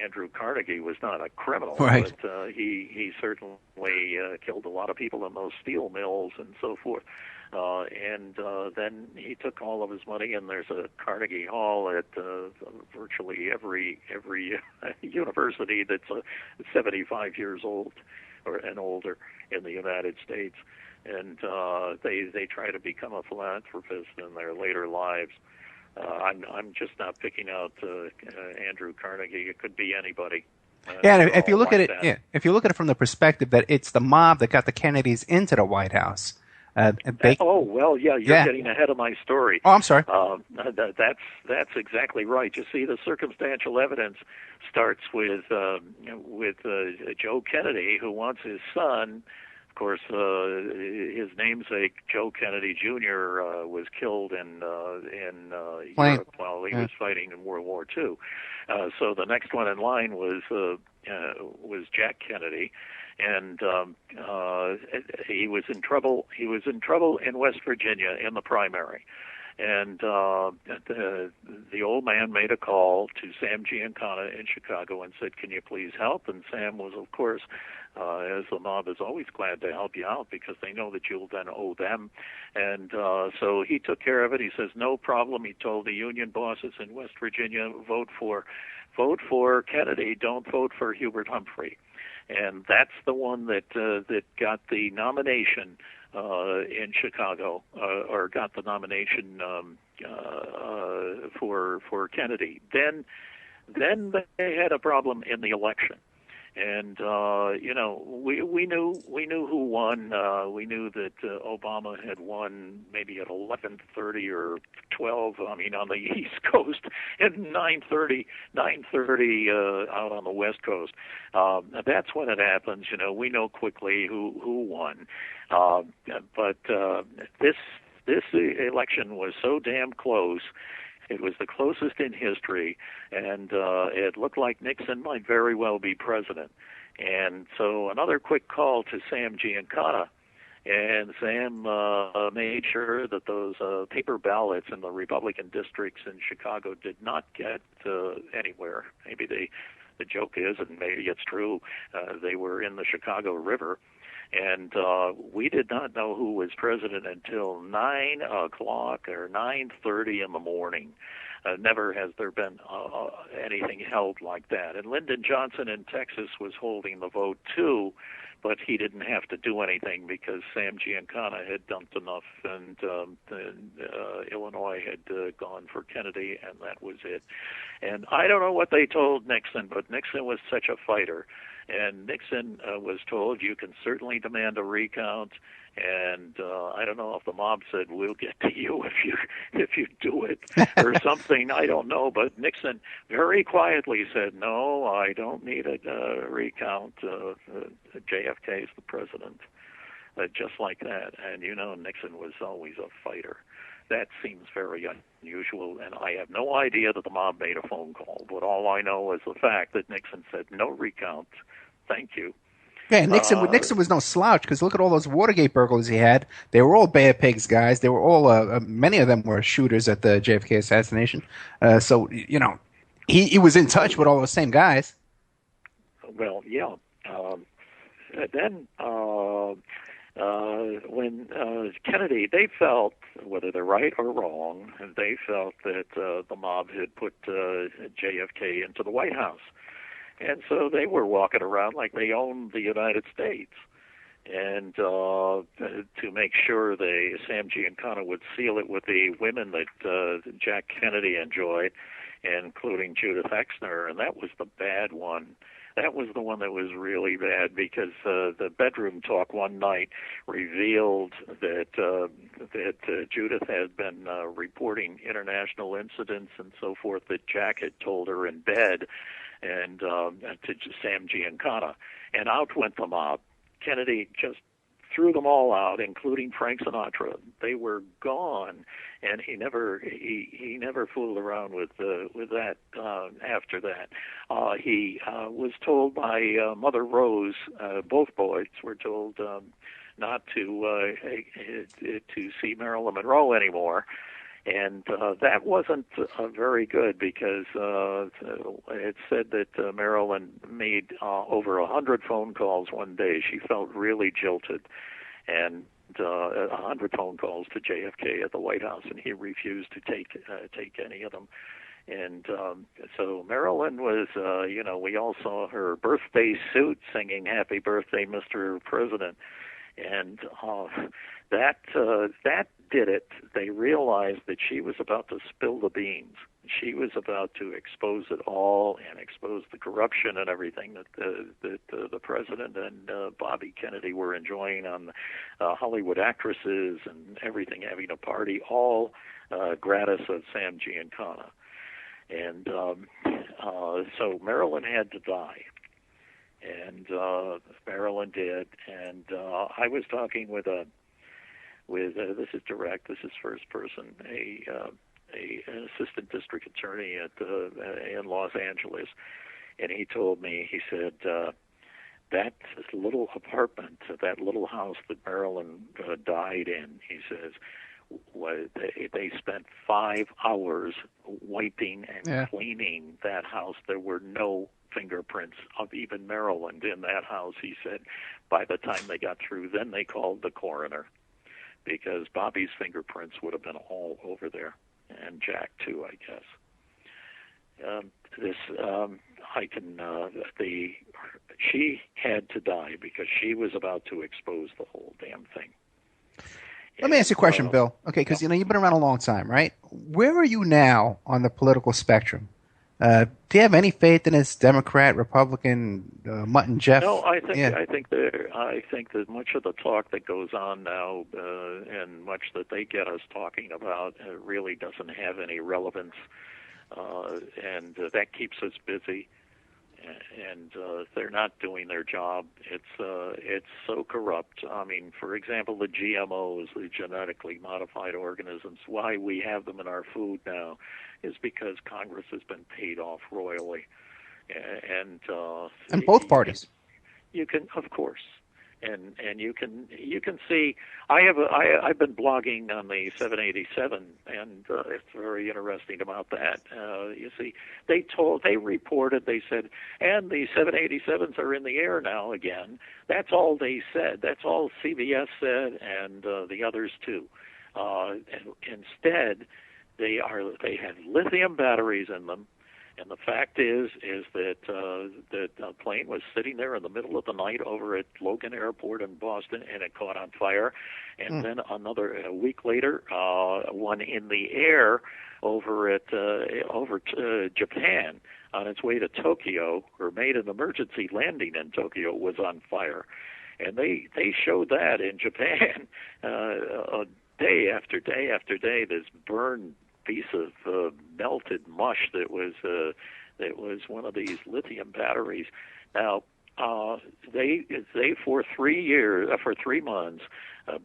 Andrew Carnegie was not a criminal, right. But he certainly killed a lot of people in those steel mills and so forth. And then he took all of his money, and there's a Carnegie Hall at virtually every university that's 75 years old and older in the United States. And they try to become a philanthropist in their later lives. I'm just not picking out Andrew Carnegie. It could be anybody. Yeah, and if you look at it, if you look at it from the perspective that it's the mob that got the Kennedys into the White House. You're getting ahead of my story. Oh, I'm sorry. That's exactly right. You see, the circumstantial evidence starts with Joe Kennedy, who wants his son. Of course, his namesake, Joe Kennedy Jr., was killed in Europe while he was fighting in World War II. So the next one in line was Jack Kennedy, and he was in trouble. He was in trouble in West Virginia in the primary. And the old man made a call to Sam Giancana in Chicago and said, "Can you please help?" And Sam was, of course, as the mob is always glad to help you out because they know that you'll then owe them. And so he took care of it. He says, "No problem." He told the union bosses in West Virginia, vote for Kennedy. Don't vote for Hubert Humphrey. And that's the one that got the nomination in Chicago, or got the nomination for Kennedy. Then they had a problem in the election, and we knew who won. We knew that Obama had won maybe at 11:30 or 12. I mean, on the East Coast, and 9:30 out on the West Coast. That's when it happens. We know quickly who won. But this election was so damn close. It was the closest in history, and it looked like Nixon might very well be president. And so another quick call to Sam Giancana, and Sam made sure that those paper ballots in the Republican districts in Chicago did not get anywhere. Maybe the joke is, and maybe it's true, they were in the Chicago River. And we did not know who was president until 9 o'clock or 9:30 in the morning. Never has there been anything held like that. And Lyndon Johnson in Texas was holding the vote too, but he didn't have to do anything because Sam Giancana had dumped enough, and Illinois had gone for Kennedy, and that was it. And I don't know what they told Nixon, but Nixon was such a fighter. And Nixon was told, you can certainly demand a recount, and I don't know if the mob said, we'll get to you if you do it or something. I don't know, but Nixon very quietly said, no, I don't need a recount. JFK is the president. just like that. And Nixon was always a fighter. That seems very unusual, and I have no idea that the mob made a phone call. But all I know is the fact that Nixon said no recount. Thank you. Yeah, Nixon was no slouch, because look at all those Watergate burglars he had. They were all Bay of Pigs guys. They were all many of them were shooters at the JFK assassination. So he was in touch with all those same guys. Well, yeah. Then when Kennedy, they felt, whether they're right or wrong, they felt that the mob had put JFK into the White House. And so they were walking around like they owned the United States. And to make sure Sam Giancana would seal it with the women that Jack Kennedy enjoyed, including Judith Exner, and that was the bad one. That was the one that was really bad, because the bedroom talk one night revealed that Judith had been reporting international incidents and so forth that Jack had told her in bed, and to Sam Giancana. And out went the mob. Kennedy just threw them all out, including Frank Sinatra. They were gone, and he never fooled around with that. After that, he was told by Mother Rose. Both boys were told not to see Marilyn Monroe anymore. And that wasn't very good, because it said that Marilyn made over 100 phone calls one day. She felt really jilted, and 100 phone calls to JFK at the White House, and he refused to take any of them. And so Marilyn was, we all saw her birthday suit singing "Happy Birthday, Mr. President," and that did it. They realized that she was about to spill the beans. She was about to expose it all and expose the corruption and everything that the president and Bobby Kennedy were enjoying on Hollywood actresses and everything, having a party, all gratis of Sam Giancana. And so Marilyn had to die. And Marilyn did. And I was talking with this is direct, this is first person, an assistant district attorney in Los Angeles, and he told me, he said, that little apartment, that little house that Marilyn died in, he says, they spent 5 hours wiping and cleaning that house. There were no fingerprints of even Marilyn in that house. He said by the time they got through, then they called the coroner, because Bobby's fingerprints would have been all over there, and Jack too, I guess. She had to die because she was about to expose the whole damn thing. Let me ask you a question, Bill. Okay, because you've been around a long time, right? Where are you now on the political spectrum? Do you have any faith in this Democrat, Republican, Mutt and Jeff? No, I think that much of the talk that goes on now, and much that they get us talking about, really doesn't have any relevance, and that keeps us busy. And they're not doing their job. It's so corrupt. I mean, for example, the GMOs, the genetically modified organisms, why we have them in our food now is because Congress has been paid off royally. And both parties. You can, of course. And you can see. I've been blogging on the 787, and it's very interesting about that. You see, they reported, they said, and the 787s are in the air now again. That's all they said. That's all CBS said, and the others too. And instead, they have lithium batteries in them. And the fact is that a plane was sitting there in the middle of the night over at Logan Airport in Boston, and it caught on fire. And then a week later, one in the air over Japan on its way to Tokyo, or made an emergency landing in Tokyo, was on fire. And they showed that in Japan day after day after day. This burned piece of melted mush that was one of these lithium batteries. Now, They for 3 years, for 3 months,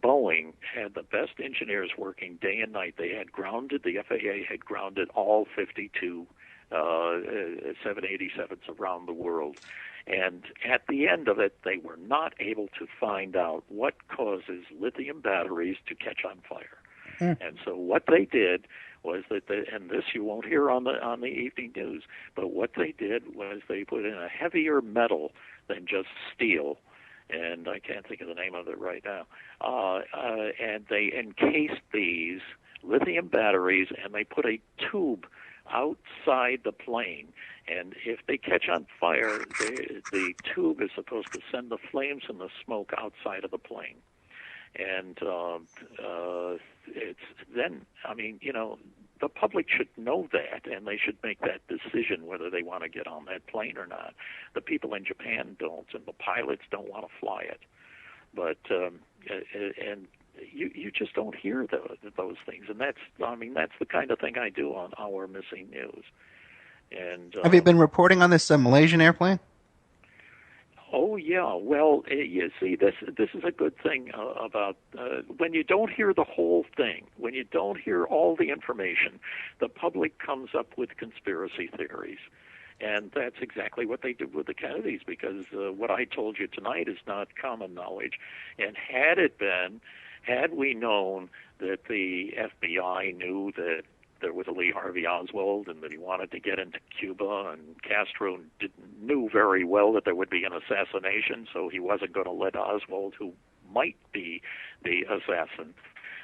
Boeing had the best engineers working day and night. They had grounded, the FAA had grounded all 52 787s around the world. And at the end of it, they were not able to find out what causes lithium batteries to catch on fire. And so what they did was that, and this you won't hear on the evening news, but what they did was they put in a heavier metal than just steel, and I can't think of the name of it right now, and they encased these lithium batteries, and they put a tube outside the plane, and if they catch on fire, the tube is supposed to send the flames and the smoke outside of the plane. And it's then, I mean, you know, the public should know that, and they should make that decision whether they want to get on that plane or not. The people in Japan don't, and the pilots don't want to fly it. But and you just don't hear those things, and that's the kind of thing I do on Our Missing News. And have you been reporting on this Malaysian airplane? Oh yeah, well, you see, this is a good thing about when you don't hear the whole thing, when you don't hear all the information, the public comes up with conspiracy theories, and that's exactly what they did with the Kennedys. Because what I told you tonight is not common knowledge, and had we known that the FBI knew that there was a Lee Harvey Oswald and that he wanted to get into Cuba, and Castro knew very well that there would be an assassination, so he wasn't going to let Oswald, who might be the assassin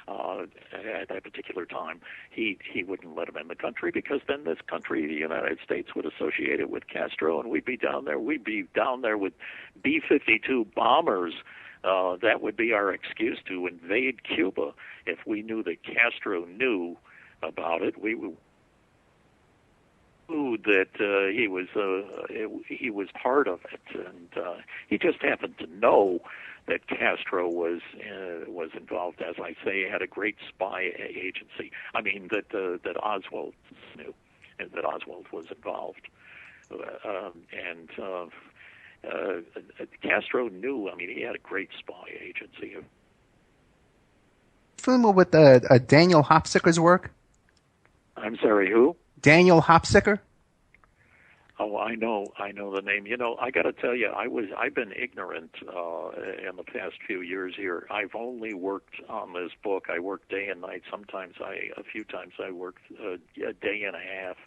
at that particular time, he wouldn't let him in the country, because then this country, the United States, would associate it with Castro, and we'd be down there with B-52 bombers. That would be our excuse to invade Cuba if we knew that Castro knew about it. We knew that he was part of it, and he just happened to know that Castro was involved. As I say, had a great spy agency. I mean that Oswald knew, and that Oswald was involved, and Castro knew. I mean, he had a great spy agency. Familiar with Daniel Hopsicker's work? I'm sorry, who? Daniel Hopsicker? Oh, I know the name. You know, I got to tell you, I've been ignorant in the past few years here. I've only worked on this book. I worked day and night. A few times I worked a day and a half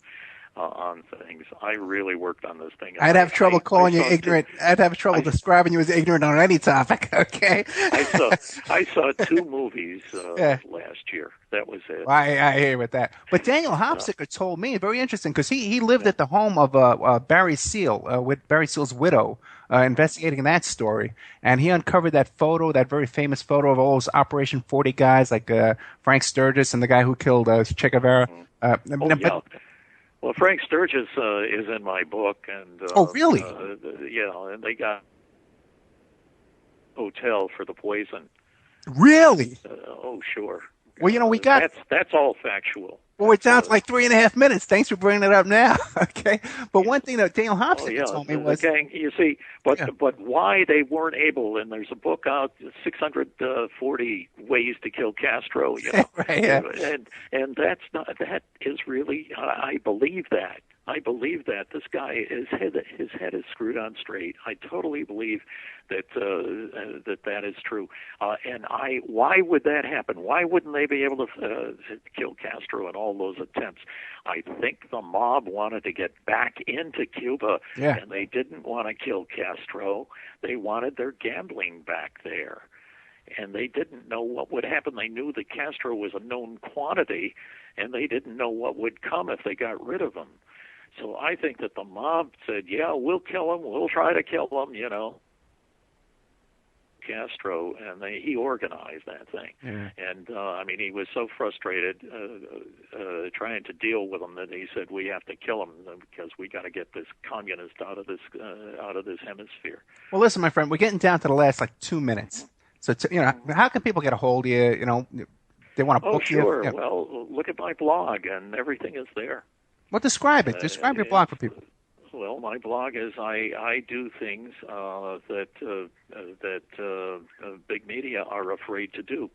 on things. I really worked on this thing. I'd have trouble calling you ignorant. I'd have trouble describing you as ignorant on any topic. Okay. I saw 2 movies last year. That was it. Well, I hear with that. But Daniel Hopsicker told me, very interesting, because he lived at the home of Barry Seal, with Barry Seal's widow, investigating that story. And he uncovered that photo, that very famous photo of all those Operation 40 guys, like Frank Sturgis and the guy who killed Che Guevara. Well, Frank Sturgis is in my book, and oh, really? And they got hotel for the poison. Really? Oh, sure. Well, you know, we got that's all factual. Well, it's down to like 3.5 minutes. Thanks for bringing it up now. Okay, but one thing that Daniel Hopsicker told me was, gang, you see, but why they weren't able, and there's a book out, 640 Ways to Kill Castro. You know, right, yeah. And that is really, I believe that. This guy, his head is screwed on straight. I totally believe that that is true. And why would that happen? Why wouldn't they be able to kill Castro in all those attempts? I think the mob wanted to get back into Cuba, and they didn't want to kill Castro. They wanted their gambling back there. And they didn't know what would happen. They knew that Castro was a known quantity, and they didn't know what would come if they got rid of him. So I think that the mob said, yeah, we'll kill him. We'll try to kill him, you know, Castro, and he organized that thing. Yeah. And, I mean, he was so frustrated trying to deal with him that he said, we have to kill him because we got to get this communist out of this hemisphere. Well, listen, my friend, we're getting down to the last, 2 minutes. So, how can people get a hold of you? You know, they want to book you? Oh, sure. Yeah. Well, look at my blog, and everything is there. Well, describe it. Describe your blog for people. Well, my blog is I do things that big media are afraid to do,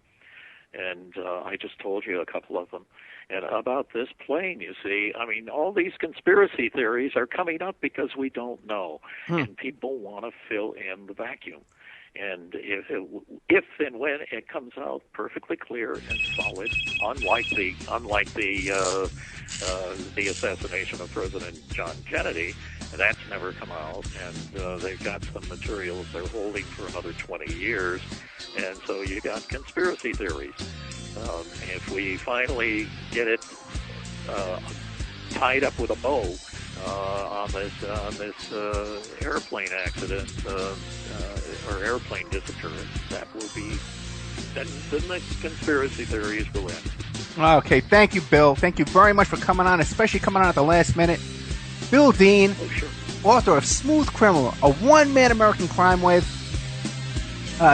and I just told you a couple of them. And about this plane, you see, I mean, all these conspiracy theories are coming up because we don't know, and people want to fill in the vacuum. And if and when it comes out perfectly clear and solid, unlike the assassination of President John Kennedy, that's never come out, and they've got some materials they're holding for another 20 years, and so you got conspiracy theories. If we finally get it tied up with a bow on this airplane accident or airplane disappearance, that will be then the conspiracy theories will end. Okay, thank you, Bill. Thank you very much for coming on, especially coming on at the last minute. Bill Dean, author of Smooth Criminal, a one-man American crime wave,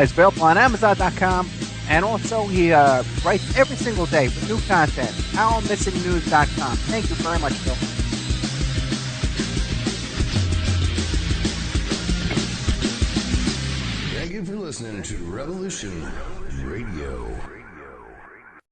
is available on Amazon.com, and also he writes every single day with new content. OurMissingNews.com. Thank you very much, Bill. Thank you for listening to Revolution Radio.